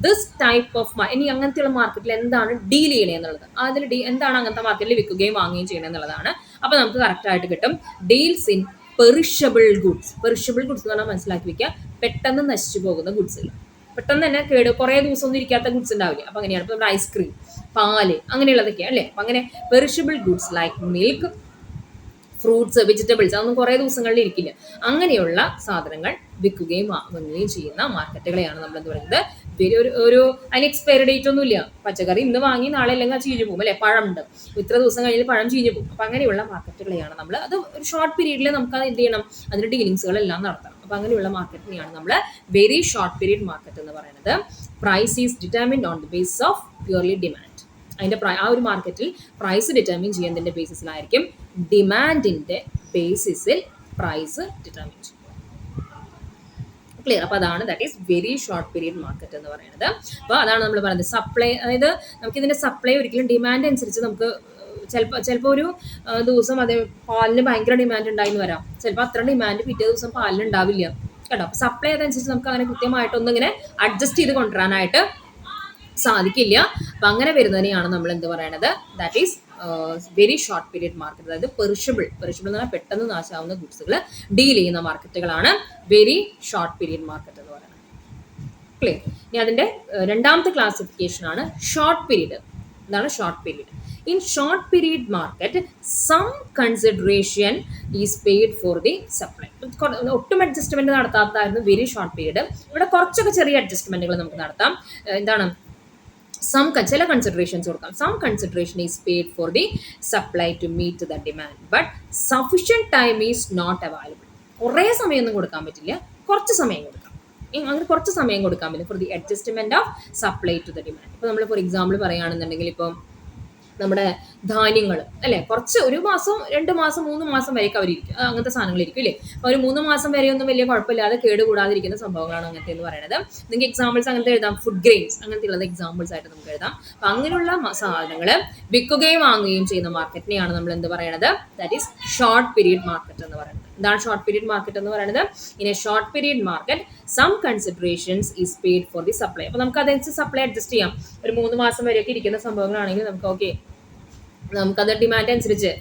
ദിസ് ടൈപ്പ് ഓഫ്, ഇനി അങ്ങനത്തെയുള്ള മാർക്കറ്റിൽ എന്താണ് ഡീൽ ചെയ്യണേ എന്നുള്ളത്, അതിൽ എന്താണ് അങ്ങനത്തെ മാർക്കറ്റിൽ വിൽക്കുകയും വാങ്ങുകയും ചെയ്യണേ എന്നുള്ളതാണ്. അപ്പോൾ നമുക്ക് കറക്റ്റായിട്ട് കിട്ടും. Deals in perishable goods. Perishable goods എന്ന് പറഞ്ഞാൽ മനസ്സിലാക്കി വെക്കുക, പെട്ടെന്ന് നശിച്ചു പോകുന്ന ഗുഡ്സ് ഇല്ല, പെട്ടെന്ന് തന്നെ കുറേ ദിവസം ഒന്നും ഇരിക്കാത്ത ഗുഡ്സ് ഉണ്ടാവില്ല. അപ്പോൾ അങ്ങനെയാണ് ഇപ്പോൾ നമ്മുടെ ഐസ്ക്രീം, പാല്, അങ്ങനെയുള്ളതൊക്കെയാണ് അല്ലേ. അപ്പം അങ്ങനെ perishable goods like milk, fruits, vegetables, അതൊന്നും കുറേ ദിവസങ്ങളിൽ ഇരിക്കില്ല. അങ്ങനെയുള്ള സാധനങ്ങൾ വിൽക്കുകയും വാങ്ങുകയും ചെയ്യുന്ന മാർക്കറ്റുകളെയാണ് നമ്മൾ എന്ത് പറയുന്നത്, ഒരു അതിന് എക്സ്പയറി ഡേറ്റ് ഒന്നും ഇല്ല. പച്ചക്കറി ഇന്ന് വാങ്ങി നാളെ അല്ലെങ്കിൽ അത് ചീഞ്ഞു പോകും, അല്ലെ? പഴമുണ്ട്, ഇത്ര ദിവസം കഴിഞ്ഞ് പഴം ചീഞ്ഞു പോകും. അപ്പം അങ്ങനെയുള്ള മാർക്കറ്റുകളെയാണ് നമ്മൾ, അത് ഒരു ഷോർട്ട് പീരീഡിൽ നമുക്ക് അത് എന്ത് ചെയ്യണം, അതിൻ്റെ ഡീലിങ്സുകളെല്ലാം നടത്തണം. അപ്പം അങ്ങനെയുള്ള മാർക്കറ്റിനെയാണ് നമ്മൾ വെരി ഷോർട്ട് പീരീഡ് മാർക്കറ്റ് എന്ന് പറയുന്നത്. Price is determined on the basis of purely demand. അതിൻ്റെ ആ ഒരു മാർക്കറ്റിൽ പ്രൈസ് ഡിറ്റർമിൻ ചെയ്യുന്നതിൻ്റെ ബേസിസിലായിരിക്കും, ഡിമാൻഡിൻ്റെ ബേസിസിൽ പ്രൈസ് ഡിറ്റർമിൻ ചെയ്യും. ക്ലിയർ? അപ്പോൾ അതാണ് that is very short period market എന്ന് പറയുന്നത്. അപ്പോൾ അതാണ് നമ്മൾ പറയുന്നത് സപ്ലൈ, അതായത് നമുക്കിതിൻ്റെ സപ്ലൈ ഒരിക്കലും ഡിമാൻഡ് അനുസരിച്ച് നമുക്ക് ചിലപ്പോൾ ഒരു ദിവസം അതേ പാലിന് ഭയങ്കര ഡിമാൻഡ് ഉണ്ടായിന്ന് വരാം, ചിലപ്പോൾ അത്ര ഡിമാൻഡ് പിറ്റേ ദിവസം പാലിന് ഉണ്ടാവില്ല കേട്ടോ. അപ്പോൾ സപ്ലൈ അതനുസരിച്ച് നമുക്ക് അങ്ങനെ കൃത്യമായിട്ടൊന്നിങ്ങനെ അഡ്ജസ്റ്റ് ചെയ്ത് കൊണ്ടുവരാനായിട്ട് സാധിക്കില്ല. അപ്പം അങ്ങനെ വരുന്നതിനെയാണ് നമ്മൾ എന്ത് പറയണത്, that is very short period market. അതായത് പെറിഷബിൾ എന്ന് പറഞ്ഞാൽ പെട്ടെന്ന് നാശാവുന്ന ഗുഡ്സുകൾ ഡീൽ ചെയ്യുന്ന മാർക്കറ്റുകളാണ് വെരി ഷോർട്ട് പീരിയഡ് മാർക്കറ്റ് എന്ന് പറയുന്നത്. ക്ലിയർ. ഇനി അതിന്റെ രണ്ടാമത്തെ ക്ലാസിഫിക്കേഷൻ ആണ് ഷോർട്ട് പീരീഡ്. എന്താണ് short period? In short period market some consideration is paid for the supply. ഒട്ടും അഡ്ജസ്റ്റ്മെന്റ് നടത്താത്തതായിരുന്നു വെരി ഷോർട്ട് പീരീഡ്. ഇവിടെ കുറച്ചൊക്കെ ചെറിയ അഡ്ജസ്റ്റ്മെന്റുകൾ നമുക്ക് നടത്താം. എന്താണ് ചില കൺസിഡറേഷൻസ് കൊടുക്കാം. Some consideration is paid for the supply to meet the demand but sufficient time is not available. കുറേ സമയമൊന്നും കൊടുക്കാൻ പറ്റില്ല, കുറച്ച് സമയം കൊടുക്കാം. അങ്ങനെ കുറച്ച് സമയം കൊടുക്കാൻ പറ്റും for the adjustment of supply to the demand. ഇപ്പോൾ നമ്മൾ ഫോർ എക്സാമ്പിൾ പറയുകയാണെന്നുണ്ടെങ്കിൽ ഇപ്പം നമ്മുടെ ധാന്യങ്ങൾ അല്ലേ, കുറച്ച് 1 മാസം 2 മാസം 3 മാസം വരെയൊക്കെ അവരിക്കും, അങ്ങനത്തെ സാധനങ്ങളിരിക്കും അല്ലേ. അപ്പോൾ ഒരു 3 മാസം വരെയൊന്നും വലിയ കുഴപ്പമില്ലാതെ കേടുകൂടാതിരിക്കുന്ന സംഭവങ്ങളാണ് അങ്ങനത്തെ എന്ന് പറയുന്നത്. നിങ്ങൾക്ക് എക്സാമ്പിൾസ് അങ്ങനത്തെ എഴുതാം, ഫുഡ് ഗ്രെയിൻസ് അങ്ങനത്തെ ഉള്ളത് എക്സാമ്പിൾസ് ആയിട്ട് നമുക്ക് എഴുതാം. അപ്പം അങ്ങനെയുള്ള സാധനങ്ങൾ വിൽക്കുകയും വാങ്ങുകയും ചെയ്യുന്ന മാർക്കറ്റിനെയാണ് നമ്മൾ എന്ത് പറയണത്, that is short period market എന്ന് പറയുന്നത്. എന്താണ് ഷോർട്ട് പീരീഡ് മാർക്കറ്റ് എന്ന് പറയുന്നത്? In a short period market some considerations is paid for the supply. അപ്പോൾ നമുക്ക് അതനുസരിച്ച് സപ്ലൈ അഡ്ജസ്റ്റ് ചെയ്യാം. ഒരു 3 മാസം വരെയൊക്കെ ഇരിക്കുന്ന സംഭവങ്ങളാണെങ്കിൽ നമുക്ക് ഓക്കെ, നമുക്കത് ഡിമാൻഡ് അനുസരിച്ച്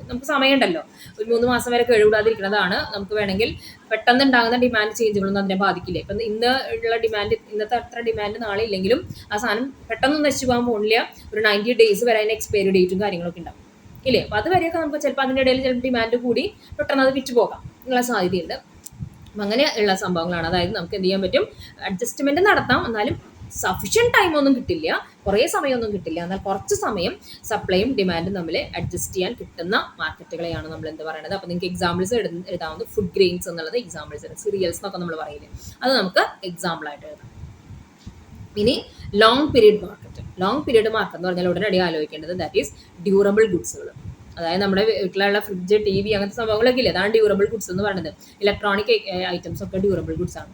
നമുക്ക് സമയമുണ്ടല്ലോ, ഒരു 3 മാസം വരെ കേടുകൂടാതിരിക്കുന്നതാണ്. നമുക്ക് വേണമെങ്കിൽ പെട്ടെന്ന് ഉണ്ടാകുന്ന ഡിമാൻഡ് ചേഞ്ചുകളൊന്നും അതിനെ ബാധിക്കില്ല. ഇപ്പം ഇന്ന് ഉള്ള ഡിമാൻഡ്, ഇന്നത്തെ അത്ര ഡിമാൻഡ് നാളെ ഇല്ലെങ്കിലും ആ സാധനം പെട്ടെന്ന് നശിച്ചു പോകാൻ പോകുന്നില്ല. ഒരു 90 days വരെ അതിന് എക്സ്പയറി ഡേറ്റും കാര്യങ്ങളൊക്കെ ഉണ്ടാവും ഇല്ലേ. അപ്പോൾ അതുവരെയൊക്കെ നമുക്ക് ചിലപ്പോൾ അതിൻ്റെ ഇടയിൽ ചിലപ്പോൾ ഡിമാൻഡ് കൂടി പെട്ടെന്ന് അത് വിറ്റ് പോകാം എന്നുള്ള സാധ്യതയുണ്ട്. അപ്പം അങ്ങനെ ഉള്ള സംഭവങ്ങളാണ്. അതായത് നമുക്ക് എന്ത് ചെയ്യാൻ പറ്റും, അഡ്ജസ്റ്റ്മെന്റ് നടത്താം, എന്നാലും സഫിഷ്യൻറ്റ് ടൈം ഒന്നും കിട്ടില്ല, കുറേ സമയമൊന്നും കിട്ടില്ല, എന്നാൽ കുറച്ച് സമയം സപ്ലൈയും ഡിമാൻഡും തമ്മിൽ അഡ്ജസ്റ്റ് ചെയ്യാൻ കിട്ടുന്ന മാർക്കറ്റുകളെയാണ് നമ്മൾ എന്ത് പറയുന്നത്. അപ്പോൾ നിങ്ങൾക്ക് എക്സാമ്പിൾസ് എഴുതാവുന്ന ഫുഡ് ഗ്രെയിൻസ് എന്നുള്ളത് എക്സാമ്പിൾസ്, സീരിയൽസ് എന്നൊക്കെ നമ്മൾ പറയില്ലേ, അത് നമുക്ക് എക്സാമ്പിളായിട്ട് എഴുതാം. ഇനി long period market. Long period market എന്ന് പറഞ്ഞാൽ ഉടനടി ആലോചിക്കേണ്ടത് ദാറ്റ് ഈസ് ഡ്യൂറബിൾ ഗുഡ്സുകൾ. അതായത് നമ്മുടെ വീട്ടിലുള്ള ഫ്രിഡ്ജ്, TV അങ്ങനത്തെ സംഭവങ്ങളൊക്കെ ഇല്ലേ, അതാണ് ഡ്യൂറബിൾ ഗുഡ്സ് എന്ന് പറയുന്നത്. ഇലക്ട്രോണിക് ഐറ്റംസ് ഒക്കെ ഡ്യൂറബിൾ ഗുഡ്സ് ആണ്.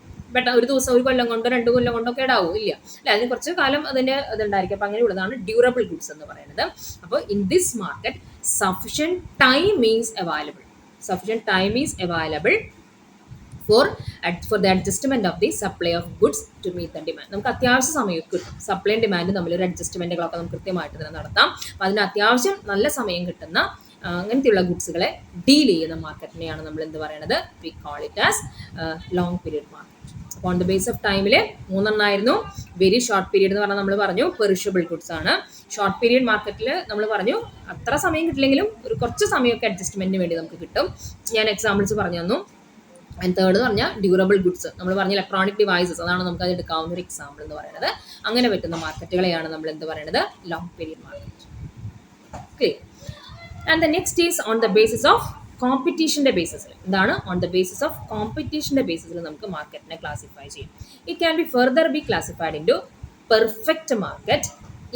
ഒരു ദിവസം, ഒരു കൊല്ലം കൊണ്ടോ 2 കൊല്ലം കൊണ്ടോ കേടാവും ഇല്ല അല്ലെ, അതിന് കുറച്ച് കാലം അതിൻ്റെ ഇതുണ്ടായിരിക്കും. അപ്പം അങ്ങനെയുള്ളതാണ് ഡ്യൂറബിൾ ഗുഡ്സ് എന്ന് പറയുന്നത്. അപ്പോൾ in this market sufficient time is available. Sufficient time is available for the adjustment of the supply of goods to meet the demand. നമുക്ക് അത്യാവശ്യ സമയം കിട്ടും, സപ്ലൈ തമ്മിൽ തമ്മിലൊരു അഡ്ജസ്റ്റ്മെന്റുകളൊക്കെ നമുക്ക് കൃത്യമായിട്ട് തന്നെ നടത്താം. അപ്പോൾ അതിന് അത്യാവശ്യം നല്ല സമയം കിട്ടുന്ന അങ്ങനത്തെയുള്ള ഗുഡ്സുകളെ ഡീൽ ചെയ്യുന്ന മാർക്കറ്റിനെയാണ് നമ്മൾ എന്ത് പറയുന്നത്, V call it as long period market. അപ്പോൾ ഓൺ ദ ബേസ് ഓഫ് ടൈമിൽ 3 എണ്ണമായിരുന്നു. വെരി ഷോർട്ട് പീരീഡ് എന്ന് പറഞ്ഞാൽ നമ്മൾ പറഞ്ഞു പെറിഷബിൾ ഗുഡ്സ് ആണ്. ഷോർട്ട് പീരീഡ് മാർക്കറ്റിൽ നമ്മൾ പറഞ്ഞു അത്ര സമയം കിട്ടില്ലെങ്കിലും ഒരു കുറച്ച് സമയമൊക്കെ അഡ്ജസ്റ്റ്മെന്റിന് വേണ്ടി നമുക്ക് കിട്ടും. ഞാൻ എക്സാമ്പിൾസ് പറഞ്ഞു തന്നു. ആൻഡ് തേർഡ് എന്ന് പറഞ്ഞാൽ ഡ്യൂറബിൾ ഗുഡ്സ്, നമ്മൾ പറഞ്ഞ ഇലക്ട്രോണിക് ഡിവൈസസ്, അതാണ് നമുക്ക് അത് എടുക്കാവുന്ന ഒരു എക്സാമ്പിൾ എന്ന് പറയുന്നത്. അങ്ങനെ പറ്റുന്ന മാർക്കറ്റുകളെയാണ് നമ്മൾ എന്ത് പറയുന്നത്, long period market. Clear. And the next is on the basis of കോമ്പറ്റീഷൻ്റെ ബേസിസിൽ. എന്താണ് ഓൺ ദ ബേസിസ് ഓഫ് കോമ്പറ്റീഷൻ്റെ ബേസിസിൽ നമുക്ക് മാർക്കറ്റിനെ ക്ലാസിഫൈ ചെയ്യും. It can be further be classified into perfect market,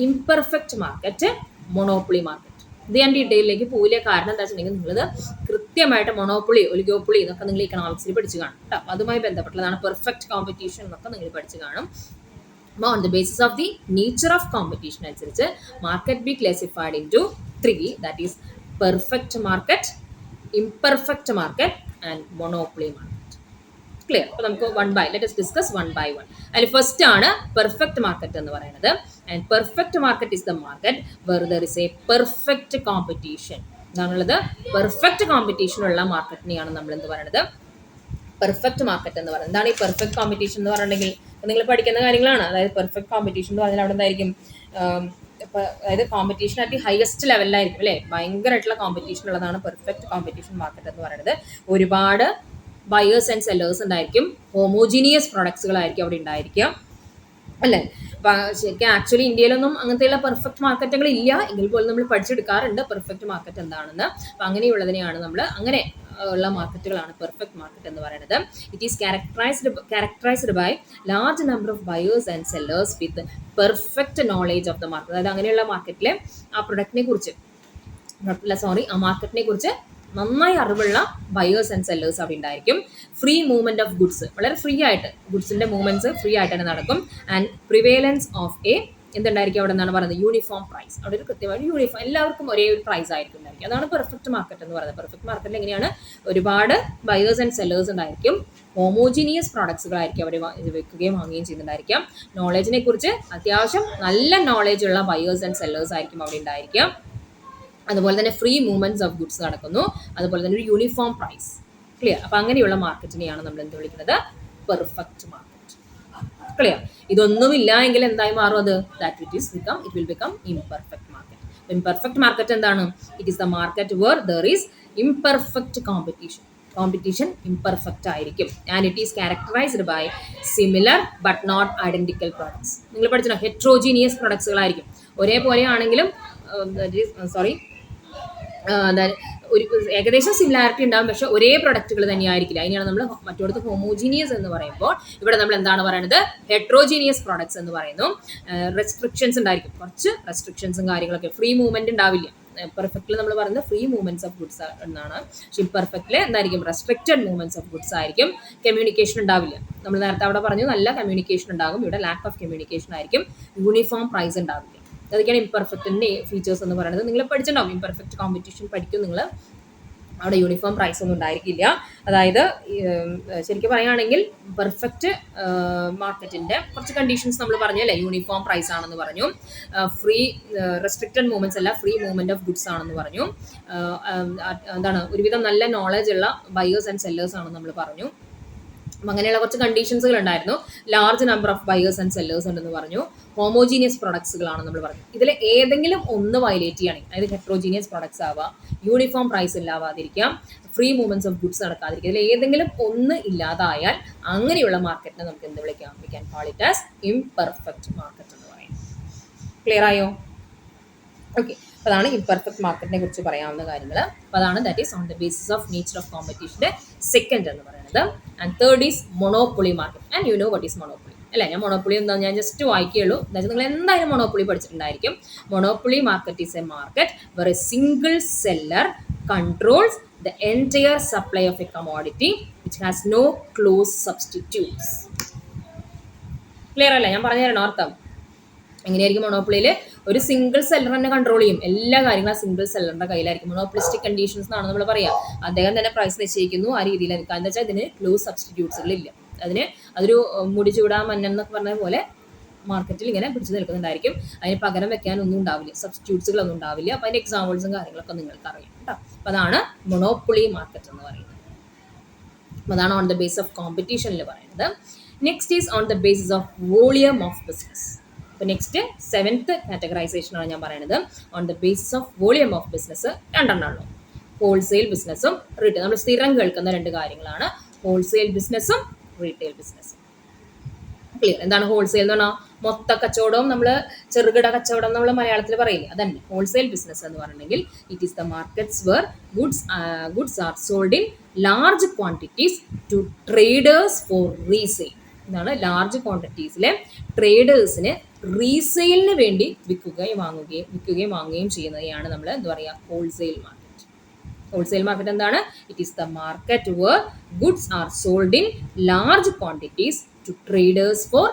imperfect market, monopoly market. ഇത് ഞാൻ ഡീറ്റെയിലേക്ക് പോയില്ല, കാരണം എന്താ വെച്ചിട്ടുണ്ടെങ്കിൽ നിങ്ങളിത് കൃത്യമായിട്ട് മൊണോപ്പൊളി, ഒലിഗോപ്പൊളി എന്നൊക്കെ നിങ്ങൾ ഇക്കണോമിക്സിൽ പഠിച്ച് കാണും കേട്ടോ. അപ്പോൾ അതുമായി ബന്ധപ്പെട്ടുള്ളതാണ് പെർഫെക്റ്റ് കോമ്പറ്റീഷൻ എന്നൊക്കെ നിങ്ങൾ പഠിച്ച് കാണും. അപ്പോൾ on the basis of the nature of competition അനുസരിച്ച് market be classified into 3, that is perfect market, imperfect market and monopoly market. Clear. അപ്പോൾ നമുക്ക് ലെറ്റ് us ഡിസ്കസ് 1 by 1. അതിൽ ഫസ്റ്റ് ആണ് പെർഫെക്റ്റ് മാർക്കറ്റ് എന്ന് പറയുന്നത്. And perfect market is the market where there is a perfect competition. ഇതാണുള്ളത്, perfect competition ഉള്ള മാർക്കറ്റിനെയാണ് നമ്മൾ എന്ത് പറയുന്നത്, പെർഫെക്റ്റ് മാർക്കറ്റ് എന്ന് പറയുന്നത്. എന്താണ് ഈ പെർഫെക്റ്റ് കോമ്പറ്റീഷൻ എന്ന് പറഞ്ഞിട്ടുണ്ടെങ്കിൽ നിങ്ങൾ പഠിക്കുന്ന കാര്യങ്ങളാണ്. അതായത് പെർഫെക്റ്റ് കോമ്പറ്റീഷൻ എന്ന് പറഞ്ഞാൽ അവിടെ എന്തായിരിക്കും, അതായത് കോമ്പറ്റീഷൻ അറ്റ് ദി ഹയസ്റ്റ് ലെവലിലായിരിക്കും അല്ലേ, ഭയങ്കരമായിട്ടുള്ള കോമ്പറ്റീഷൻ ഉള്ളതാണ് പെർഫെക്റ്റ് കോമ്പറ്റീഷൻ മാർക്കറ്റ് എന്ന് പറയുന്നത്. ഒരുപാട് ബയേഴ്സ് ആൻഡ് സെല്ലേഴ്സ് ഉണ്ടായിരിക്കും, ഹോമോജീനിയസ് പ്രൊഡക്ട്സുകളായിരിക്കും അവിടെ ഉണ്ടായിരിക്കുക അല്ലേ. ശരിക്കും ആക്ച്വലി ഇന്ത്യയിലൊന്നും അങ്ങനത്തെയുള്ള പെർഫെക്റ്റ് മാർക്കറ്റുകൾ ഇല്ല, എങ്കിൽ പോലും നമ്മൾ പഠിച്ചെടുക്കാറുണ്ട് പെർഫെക്റ്റ് മാർക്കറ്റ് എന്താണെന്ന്. അപ്പം അങ്ങനെയുള്ളതിനെയാണ് നമ്മൾ അങ്ങനെ ഉള്ള മാർക്കറ്റുകളാണ് പെർഫെക്റ്റ് മാർക്കറ്റ് എന്ന് പറയുന്നത്. It is characterised by large number of buyers and sellers with perfect knowledge of the market. അതായത് അങ്ങനെയുള്ള മാർക്കറ്റിലെ ആ പ്രൊഡക്റ്റിനെ കുറിച്ച് ആ മാർക്കറ്റിനെ കുറിച്ച് നന്നായി അറിവുള്ള ബയേഴ്സ് ആൻഡ് സെല്ലേഴ്സ് അവിടെ ഉണ്ടായിരിക്കും. ഫ്രീ മൂവ്മെന്റ് ഓഫ് ഗുഡ്സ്, വളരെ ഫ്രീ ആയിട്ട് ഗുഡ്സിന്റെ മൂവ്മെന്റ്സ് ഫ്രീ ആയിട്ട് തന്നെ നടക്കും. ആൻഡ് പ്രിവേലൻസ് ഓഫ് എന്തുണ്ടായിരിക്കും അവിടെ എന്നാണ് പറയുന്നത്, യൂണിഫോം പ്രൈസ്. അവിടെ ഒരു കൃത്യമായിട്ട് യൂണിഫോം, എല്ലാവർക്കും ഒരേ ഒരു പ്രൈസ് ആയിരിക്കും ഉണ്ടായിരിക്കും. അതാണ് പെർഫെക്റ്റ് മാർക്കറ്റ് എന്ന് പറയുന്നത്. പെർഫെക്റ്റ് മാർക്കറ്റിൽ എങ്ങനെയാണ്, ഒരുപാട് ബയേഴ്സ് ആൻഡ് സെല്ലേഴ്സ് ഉണ്ടായിരിക്കും, ഹോമോജീനിയസ് പ്രോഡക്ട്സുകളായിരിക്കും അവർ വെക്കുകയും വാങ്ങുകയും ചെയ്യുന്നുണ്ടായിരിക്കാം. നോളജിനെ കുറിച്ച് അത്യാവശ്യം നല്ല നോളജ് ഉള്ള ബയേഴ്സ് ആൻഡ് സെല്ലേഴ്സ് ആയിരിക്കും അവിടെ ഉണ്ടായിരിക്കുക. അതുപോലെ തന്നെ ഫ്രീ മൂവ്മെന്റ്സ് ഓഫ് ഗുഡ്സ് നടക്കുന്നു. അതുപോലെ തന്നെ ഒരു യൂണിഫോം പ്രൈസ്. ക്ലിയർ? അപ്പം അങ്ങനെയുള്ള മാർക്കറ്റിനെയാണ് നമ്മൾ എന്ത് വിളിക്കുന്നത്? Perfect market. ക്ലിയർ? ഇതൊന്നുമില്ല എങ്കിൽ എന്തായി മാറും അത്? It will become imperfect market. Imperfect market എന്താണ്? It is the market where there is imperfect competition imperfect ആയിരിക്കും. And it is characterised by similar but not identical products. നിങ്ങൾ പഠിച്ചോ, ഹെട്രോജീനിയസ് പ്രൊഡക്ട്സുകളായിരിക്കും. ഒരേപോലെ ആണെങ്കിലും ഒരു ഏകദേശം സിമിലാരിറ്റി ഉണ്ടാകും, പക്ഷെ ഒരേ പ്രൊഡക്റ്റുകൾ തന്നെയായിരിക്കില്ല. അതിനെയാണ് നമ്മൾ മറ്റോടത്ത് ഹോമോജീനിയസ് എന്ന് പറയുമ്പോൾ ഇവിടെ നമ്മൾ എന്താണ് പറയുന്നത്? ഹെട്രോജീനിയസ് പ്രോഡക്ട്സ് എന്ന് പറയുന്നു. റെസ്ട്രിക്ഷൻസ് ഉണ്ടായിരിക്കും, കുറച്ച് റെസ്ട്രിക്ഷൻസും കാര്യങ്ങളൊക്കെ. ഫ്രീ മൂവ്മെന്റ് ഉണ്ടാവില്ല. പെർഫെക്റ്റിൽ നമ്മൾ പറയുന്നത് ഫ്രീ മൂവ്മെന്റ്സ് ഓഫ് ഗുഡ്സ് എന്നാണ്. പക്ഷെ ഇംപെർഫെക്റ്റിൽ എന്തായിരിക്കും? റെസ്ട്രിക്റ്റഡ് മൂവ്മെന്റ്സ് ഓഫ് ഗുഡ്സ് ആയിരിക്കും. കമ്മ്യൂണിക്കേഷൻ ഉണ്ടാവില്ല. നമ്മൾ നേരത്തെ അവിടെ പറഞ്ഞു നല്ല കമ്മ്യൂണിക്കേഷൻ ഉണ്ടാകും. ഇവിടെ ലാക്ക് ഓഫ് കമ്മ്യൂണിക്കേഷൻ ആയിരിക്കും. യൂണിഫോം പ്രൈസ് ഉണ്ടാവില്ല. അതൊക്കെയാണ് ഇംപെർഫെക്റ്റിൻ്റെ ഫീച്ചേഴ്സ് എന്ന് പറയുന്നത്. നിങ്ങൾ പഠിച്ചിട്ടുണ്ടാവും, ഇംപെർഫെക്റ്റ് കോമ്പറ്റീഷൻ പഠിക്കും നിങ്ങൾ. അവിടെ യൂണിഫോം പ്രൈസ് ഒന്നും ഉണ്ടായിരിക്കില്ല. അതായത് ശരിക്കും പറയുകയാണെങ്കിൽ പെർഫെക്റ്റ് മാർക്കറ്റിൻ്റെ കുറച്ച് കണ്ടീഷൻസ് നമ്മൾ പറഞ്ഞു അല്ലേ? യൂണിഫോം പ്രൈസ് ആണെന്ന് പറഞ്ഞു, ഫ്രീ റെസ്ട്രിക്റ്റഡ് മൂവ്മെന്റ്സ് അല്ല, ഫ്രീ മൂവ്മെന്റ് ഓഫ് ഗുഡ്സ് ആണെന്ന് പറഞ്ഞു, എന്താണ് ഒരുവിധം നല്ല നോളജ് ഉള്ള ബയേഴ്സ് ആൻഡ് സെല്ലേഴ്സ് ആണെന്ന് നമ്മൾ പറഞ്ഞു. അങ്ങനെയുള്ള കുറച്ച് കണ്ടീഷൻസുകൾ ഉണ്ടായിരുന്നു. Large number of buyers and sellers ഉണ്ടെന്ന് പറഞ്ഞു. ഹോമോജീനിയസ് പ്രൊഡക്ട്സുകളാണെന്ന് നമ്മൾ പറഞ്ഞു. ഇതിൽ ഏതെങ്കിലും ഒന്ന് വയലേറ്റ് ചെയ്യുകയാണെങ്കിൽ, അതായത് ഹെട്രോജീനിയസ് പ്രൊഡക്ട്സ് ആവാം, യൂണിഫോം പ്രൈസ് ഇല്ലാവാതിരിക്കാം, ഫ്രീ മൂവ്മെന്റ്സ് ഓഫ് ഗുഡ്സ് നടക്കാതിരിക്കുക, ഇതിൽ ഏതെങ്കിലും ഒന്ന് ഇല്ലാതായാൽ അങ്ങനെയുള്ള മാർക്കറ്റിനെ നമുക്ക് എന്ത് വിളിക്കാം? We can call it as imperfect market എന്ന് പറയും. ക്ലിയർ ആയോ? ഓക്കെ, അപ്പോൾ അതാണ് ഇംപെർഫെക്റ്റ് മാർക്കറ്റിനെ കുറിച്ച് പറയാവുന്ന കാര്യങ്ങൾ. അപ്പോൾ അതാണ് that is on the basis of nature of കോമ്പറ്റീഷൻ്റെ സെക്കൻഡ് എന്ന് പറയുന്നത്. And third is monopoly market. And you know what is monopoly അല്ലേ? ഞാൻ മൊണോപ്പൊളി എന്താ ഞാൻ ജസ്റ്റ് വായിക്കുകയുള്ളൂ. എന്നുവെച്ചാൽ നിങ്ങൾ എന്തായാലും മൊണോപ്പൊളി പഠിച്ചിട്ടുണ്ടായിരിക്കും. Monopoly market is a market where a single seller controls the entire supply of a commodity which has no close substitutes. Clear അല്ലേ? ഞാൻ പറഞ്ഞു തരണം അർത്ഥം. എങ്ങനെയായിരിക്കും മൊണോപ്പൊളിയിൽ? ഒരു സിംഗിൾ സെല്ലർ തന്നെ കൺട്രോൾ ചെയ്യും എല്ലാ കാര്യങ്ങളും. ആ സിംഗിൾ സെല്ലറിന്റെ കയ്യിലായിരിക്കും. മൊണോപ്പൊളിസ്റ്റിക് കണ്ടീഷൻസ് എന്നാണ് നമ്മൾ പറയുക. അദ്ദേഹം തന്നെ പ്രൈസ് നിശ്ചയിക്കുന്നു, ആ രീതിയിൽ നിൽക്കുക. എന്താ വെച്ചാൽ ഇതിന് ക്ലോസ് സബ്സ്റ്റിറ്റ്യൂട്ട്സുകൾ ഇല്ല. അതൊരു മുടി ചൂടാ മഞ്ഞൻ എന്നൊക്കെ പറഞ്ഞ പോലെ മാർക്കറ്റിൽ ഇങ്ങനെ പിടിച്ചു നിൽക്കുന്നുണ്ടായിരിക്കും. അതിന് പകരം വെക്കാനൊന്നും ഉണ്ടാവില്ല, സബ്സ്റ്റിറ്റ്യൂട്ട്സുകളൊന്നും ഉണ്ടാവില്ല. അപ്പോൾ അതിൻ്റെ എക്സാമ്പിൾസും കാര്യങ്ങളൊക്കെ നിങ്ങൾക്ക് അറിയാം കേട്ടോ. അപ്പോൾ അതാണ് മൊണോപ്പൊളി മാർക്കറ്റ് എന്ന് പറയുന്നത്. അതാണ് ഓൺ ദ ബേസ് ഓഫ് കോമ്പറ്റീഷനിൽ പറയുന്നത്. Next is on the basis of volume of business. അപ്പോൾ നെക്സ്റ്റ് സെവൻത്ത് കാറ്റഗറൈസേഷനാണ് ഞാൻ പറയുന്നത്. On the basis of volume of business രണ്ടെണ്ണമുള്ളൂ, ഹോൾസെയിൽ ബിസിനസ്സും റീറ്റെയിൽ. നമ്മൾ സ്ഥിരം കേൾക്കുന്ന രണ്ട് കാര്യങ്ങളാണ്, ഹോൾസെയിൽ ബിസിനസ്സും റീറ്റെയിൽ ബിസിനസ്സും. ക്ലിയർ? എന്താണ് ഹോൾസെയിൽ എന്ന് പറഞ്ഞാൽ? മൊത്ത കച്ചവടവും നമ്മൾ ചെറുകിട കച്ചവടം നമ്മൾ മലയാളത്തിൽ പറയില്ലേ, അതന്നെ ഹോൾസെയിൽ ബിസിനസ് എന്ന് പറഞ്ഞെങ്കിൽ it is the markets where goods are sold in large quantities to traders for resale. ഇതാണ് ലാർജ് ക്വാണ്ടിറ്റീസിലെ ട്രേഡേഴ്സിന് റീസെയിലിന് വേണ്ടി വിൽക്കുകയും വാങ്ങുകയും ചെയ്യുന്നതാണ് നമ്മൾ എന്താ പറയുക? Wholesale market. ഹോൾസെയിൽ മാർക്കറ്റ് എന്താണ്? It is the market where goods are sold in large quantities to traders for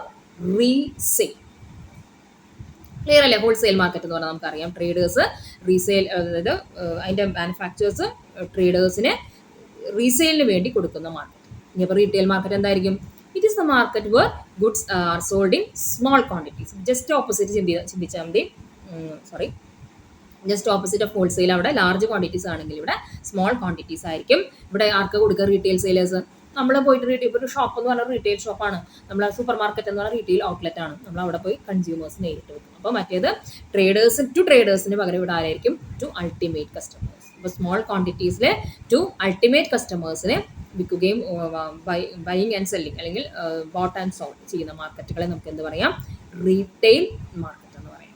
resale. Clear അല്ലേ? ഹോൾസെയിൽ മാർക്കറ്റ് എന്ന് പറഞ്ഞാൽ നമുക്കറിയാം, ട്രേഡേഴ്സ് റീസെയിൽ, അതായത് അതിൻ്റെ മാനുഫാക്ചേഴ്സ് ട്രേഡേഴ്സിന് റീസെയിലിന് വേണ്ടി കൊടുക്കുന്ന മാർക്കറ്റ്. ഇനിയിപ്പോൾ റീറ്റെയിൽ മാർക്കറ്റ് എന്തായിരിക്കും? It is the market where goods are sold in small quantities. Just opposite ചിന്തിച്ചാൽ മതി. Just opposite of wholesale. അവിടെ ലാർജ് ക്വാണ്ടിറ്റീസ് ആണെങ്കിൽ ഇവിടെ സ്മോൾ ക്വാണ്ടിറ്റീസ് ആയിരിക്കും. ഇവിടെ ആർക്ക് കൊടുക്കുക? Retail sellers. നമ്മൾ പോയിട്ട് ഒരു ഷോപ്പ് എന്ന് പറഞ്ഞാൽ റീറ്റെയിൽ ഷോപ്പാണ്. നമ്മൾ സൂപ്പർ മാർക്കറ്റ് എന്ന് പറഞ്ഞാൽ റീറ്റെയിൽ ഔട്ട്ലെറ്റ് ആണ്. നമ്മൾ അവിടെ പോയി കൺസ്യൂമേഴ്സ് നേരിട്ട് വെക്കും. അപ്പോൾ മറ്റേത് ട്രേഡേഴ്സിന് പകരം ഇവിടെ ആരായിരിക്കും? To ultimate customers. അപ്പോൾ സ്മോൾ ക്വാണ്ടിറ്റീസിലെ ടു അൾട്ടിമേറ്റ് കസ്റ്റമേഴ്സിനെ വിൽക്കുകയും ബൈയിങ് ആൻഡ് സെല്ലിങ് അല്ലെങ്കിൽ ബോട്ട് ആൻഡ് സോൾഡ് ചെയ്യുന്ന മാർക്കറ്റുകളെ നമുക്ക് എന്ത് പറയാം? റീറ്റെയിൽ മാർക്കറ്റ് എന്ന് പറയാം.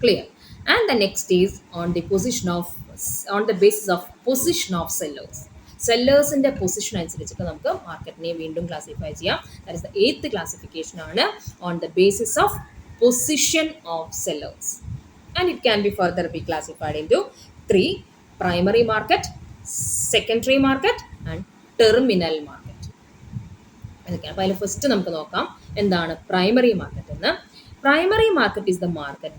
Clear? And the next is on the basis of position of sellers. സെല്ലേഴ്സിൻ്റെ പൊസിഷൻ അനുസരിച്ചിട്ട് നമുക്ക് മാർക്കറ്റിനെ വീണ്ടും ക്ലാസിഫൈ ചെയ്യാം. That is the 8th classification ആണ് on the basis of position of sellers. And it can be further be classified into 3: primary market, secondary market and terminal market. അതൊക്കെയാണ്. അപ്പോൾ അതിൽ ഫസ്റ്റ് നമുക്ക് നോക്കാം എന്താണ് പ്രൈമറി മാർക്കറ്റ് എന്ന്. Primary market is the market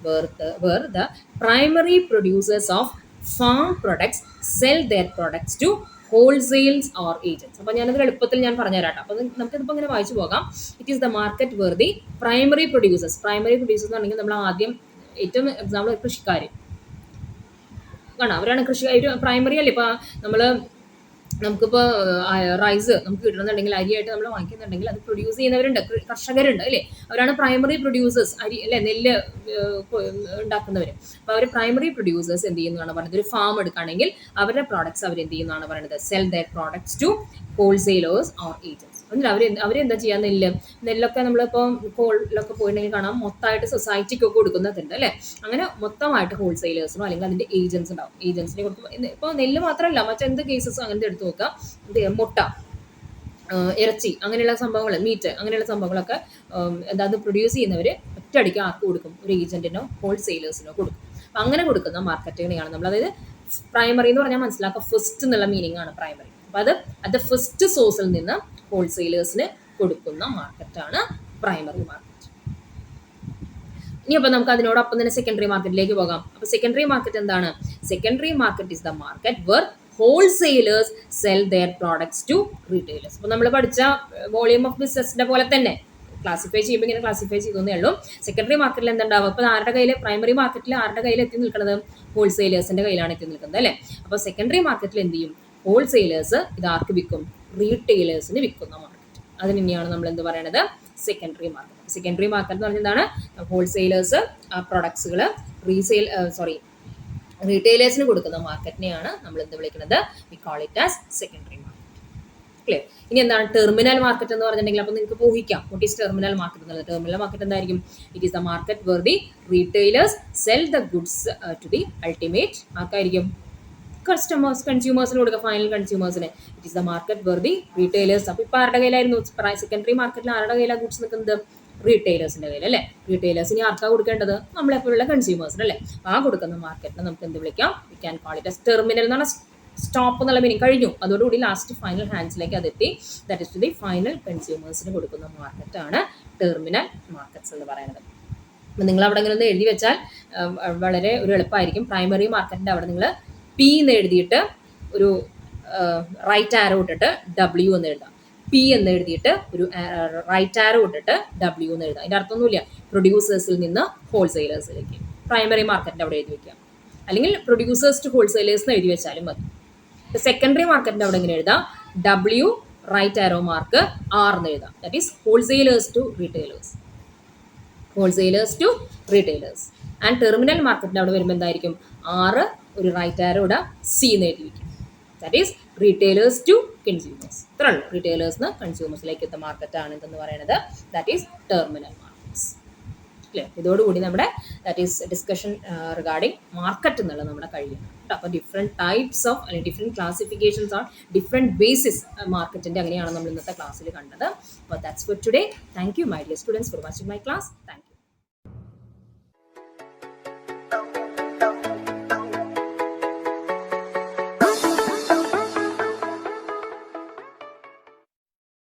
where the primary producers of farm products sell their products to wholesales or agents. അപ്പോൾ ഞാനത് എളുപ്പത്തിൽ ഞാൻ പറഞ്ഞുതരാം. അപ്പോൾ നമുക്കിതിപ്പോൾ ഇങ്ങനെ വായിച്ചു പോകാം. It is the market where the primary producers എന്ന് പറഞ്ഞെങ്കിൽ നമ്മൾ ആദ്യം ഏറ്റവും എക്സാമ്പിൾ കൃഷിക്കാർ കാണാം. അവരാണ് പ്രൈമറി അല്ലേ. ഇപ്പോൾ നമുക്കിപ്പോൾ റൈസ് നമുക്ക് കിട്ടണമെന്നുണ്ടെങ്കിൽ അരിയായിട്ട് നമ്മൾ വാങ്ങിക്കുന്നുണ്ടെങ്കിൽ അത് പ്രൊഡ്യൂസ് ചെയ്യുന്നവരുണ്ട്, കർഷകരുണ്ട് അല്ലേ. അവരാണ് പ്രൈമറി പ്രൊഡ്യൂസേഴ്സ്, അരി അല്ലെ, നെല്ല് ഉണ്ടാക്കുന്നവർ. അപ്പോൾ അവർ പ്രൈമറി പ്രൊഡ്യൂസേഴ്സ് എന്ത് ചെയ്യുന്നതാണ് പറയുന്നത്, ഒരു ഫാം എടുക്കുകയാണെങ്കിൽ അവരുടെ പ്രോഡക്ട്സ് അവർ എന്ത് ചെയ്യുന്നതാണ് പറയുന്നത്, sell their products to wholesalers or agents. എന്നിട്ട് അവരെന്താ ചെയ്യുക, നെല്ലൊക്കെ നമ്മളിപ്പോൾ കോളിലൊക്കെ പോയിട്ടുണ്ടെങ്കിൽ കാണാം മൊത്തമായിട്ട് സൊസൈറ്റിക്കൊക്കെ കൊടുക്കുന്നതുണ്ട് അല്ലേ. അങ്ങനെ മൊത്തമായിട്ട് ഹോൾസെയിലേഴ്സിനോ അല്ലെങ്കിൽ അതിൻ്റെ ഏജൻസ് ഉണ്ടാവും, ഏജൻസിനെ കൊടുക്കും. ഇപ്പോൾ നെല്ല് മാത്രമല്ല മറ്റെന്ത് കേസസും അങ്ങനത്തെ എടുത്ത് നോക്കുക, മുട്ട, ഇറച്ചി, അങ്ങനെയുള്ള സംഭവങ്ങൾ, മീറ്റ്, അങ്ങനെയുള്ള സംഭവങ്ങളൊക്കെ അത് പ്രൊഡ്യൂസ് ചെയ്യുന്നവർ ഒറ്റയടിക്ക് ആർക്ക് കൊടുക്കും, ഒരു ഏജന്റിനോ ഹോൾസെയിലേഴ്സിനോ കൊടുക്കും. അപ്പം അങ്ങനെ കൊടുക്കുന്ന മാർക്കറ്റിനെയാണ് നമ്മൾ, അതായത് പ്രൈമറി എന്ന് പറഞ്ഞാൽ മനസ്സിലാക്കുക ഫസ്റ്റ് എന്നുള്ള മീനിങ് ആണ് പ്രൈമറി. അപ്പം അത് ഫസ്റ്റ് സോഴ്സിൽ നിന്ന് ഹോൾസെയിലേഴ്സിന് കൊടുക്കുന്ന മാർക്കറ്റാണ് പ്രൈമറി മാർക്കറ്റ്. ഇനി അപ്പോൾ നമുക്ക് അതിനോടൊപ്പം തന്നെ സെക്കൻഡറി മാർക്കറ്റിലേക്ക് പോകാം. അപ്പോൾ സെക്കൻഡറി മാർക്കറ്റ് എന്താണ്? Secondary market is the market where wholesalers sell their products to retailers. അപ്പോൾ നമ്മൾ പഠിച്ച വോളിയം ഓഫ് ബിസിനസിന്റെ പോലെ തന്നെ ക്ലാസിഫൈ ചെയ്യുമ്പോൾ ഇങ്ങനെ ക്ലാസിഫൈ ചെയ്തേ ഉള്ളൂ. സെക്കൻഡറി മാർക്കറ്റിൽ എന്തുണ്ടാവും, അപ്പോൾ ആരുടെ കയ്യിൽ, പ്രൈമറി മാർക്കറ്റിൽ ആരുടെ കയ്യിൽ എത്തി നിൽക്കുന്നത്, ഹോൾസെയിലേഴ്സിന്റെ കയ്യിലാണ് എത്തി നിൽക്കുന്നത് അല്ലേ. അപ്പോൾ സെക്കൻഡറി മാർക്കറ്റിൽ എന്ത് ചെയ്യും, ഹോൾസെയിലേഴ്സ് ഇത് ആർക്ക് വിൽക്കും, റീറ്റെയിലേഴ്സിന് വിൽക്കുന്ന മാർക്കറ്റ്. അതിന് തന്നെയാണ് നമ്മൾ എന്ത് പറയണത്, സെക്കൻഡറി മാർക്കറ്റ്. സെക്കൻഡറി മാർക്കറ്റ് എന്ന് പറഞ്ഞാൽ എന്താണ്, ഹോൾസെയിലേഴ്സ് ആ പ്രൊഡക്ട്സുകൾ റീറ്റെയിലേഴ്സിന് കൊടുക്കുന്ന മാർക്കറ്റിനെയാണ് നമ്മൾ എന്ത് വിളിക്കുന്നത്, we call it as secondary market. Clear. ഇനി എന്താണ് ടെർമിനൽ മാർക്കറ്റ് എന്ന് പറഞ്ഞിട്ടുണ്ടെങ്കിൽ, അപ്പോൾ നിങ്ങൾക്ക് ഊഹിക്കാം വാട്ട് ഈസ് ടെർമിനൽ മാർക്കറ്റ് എന്നുള്ളത്. ടെർമിനൽ മാർക്കറ്റ് എന്തായിരിക്കും, it is the market where the retailers sell the goods to the ultimate ആർക്കായിരിക്കും, കൺസ്യൂമേഴ്സിന് കൊടുക്കുക, ഫൈനൽ കൺസ്യൂമേഴ്സിന്. It is the market where the retailers. അപ്പോൾ ഇപ്പോൾ ആരുടെ കയ്യിലായിരുന്നു, സെക്കൻഡറി മാർക്കറ്റിൽ ആരുടെ കയ്യിലാണ് ഗുഡ്സ് നിൽക്കുന്നത്, റീറ്റെയിലേഴ്സിന്റെ കയ്യിൽ അല്ലേ. റീറ്റെയിലേഴ്സിന് ആർക്കാണ് കൊടുക്കേണ്ടത്, നമ്മളെപ്പോഴുള്ള കൺസ്യൂമേഴ്സിന് അല്ലേ. ആ കൊടുക്കുന്ന മാർക്കറ്റിനെ നമുക്ക് എന്ത് വിളിക്കാം, we can call it as terminal എന്ന് പറഞ്ഞാൽ സ്റ്റോപ്പ് എന്നുള്ള മീനിങ് കഴിഞ്ഞു, അതോടുകൂടി ലാസ്റ്റ് ഫൈനൽ ഹാൻഡ്സിലേക്ക് അതെത്തി. That is to the final കൺസ്യൂമേഴ്സിന് കൊടുക്കുന്ന മാർക്കറ്റാണ് ടെർമിനൽ മാർക്കറ്റ്സ് എന്ന് പറയുന്നത്. അപ്പം നിങ്ങൾ അവിടെ ഇങ്ങനെ ഒന്ന് എഴുതി വെച്ചാൽ വളരെ ഒരു എളുപ്പമായിരിക്കും. പ്രൈമറി മാർക്കറ്റിൻ്റെ അവിടെ നിങ്ങൾ പി എന്ന് എഴുതിയിട്ട് ഒരു റൈറ്റ് ആരോ ഇട്ടിട്ട് ഡബ്ല്യു എന്ന് എഴുതാം. പി എന്ന് എഴുതിയിട്ട് ഒരു റൈറ്റ് ആരോ ഇട്ടിട്ട് ഡബ്ല്യു എന്ന് എഴുതാം. അതിൻ്റെ അർത്ഥമൊന്നുമില്ല, പ്രൊഡ്യൂസേഴ്സിൽ നിന്ന് ഹോൾസെയിലേഴ്സിലേക്ക് പ്രൈമറി മാർക്കറ്റിൻ്റെ അവിടെ എഴുതി വയ്ക്കാം, അല്ലെങ്കിൽ പ്രൊഡ്യൂസേഴ്സ് ടു ഹോൾസെയിലേഴ്സ് എന്ന് എഴുതി വെച്ചാലും മതി. സെക്കൻഡറി മാർക്കറ്റിൻ്റെ അവിടെ ഇങ്ങനെ എഴുതാം, W right arrow mark R എന്ന് എഴുതാം. That is wholesalers to retailers, wholesalers to retailers. And terminal മാർക്കറ്റിൻ്റെ അവിടെ വരുമ്പോൾ എന്തായിരിക്കും, ആറ് ഒരു റൈറ്റ് ആരോ ഇടാം, സി എന്ന് എഴുതി വയ്ക്കും. That is retailers to consumers. ഇത്ര ഉള്ളൂ, റീറ്റെയിലേഴ്സിന് കൺസ്യൂമേഴ്സിലേക്ക് എത്തുന്ന മാർക്കറ്റാണ് ഇതെന്ന് പറയുന്നത്. That is terminal markets. Clear. ഇതോടുകൂടി നമ്മുടെ that is discussion regarding market എന്നുള്ളത് നമ്മുടെ കഴിയുന്നു. അപ്പോൾ ഡിഫറെൻറ്റ് ടൈപ്സ് ഓഫ് അല്ലെങ്കിൽ different classifications on different basis മാർക്കറ്റിൻ്റെ അങ്ങനെയാണ് നമ്മൾ ഇന്നത്തെ ക്ലാസ്സിൽ കണ്ടത്. അപ്പോൾ that's for today. Thank you my dear students for watching my class. Thank U.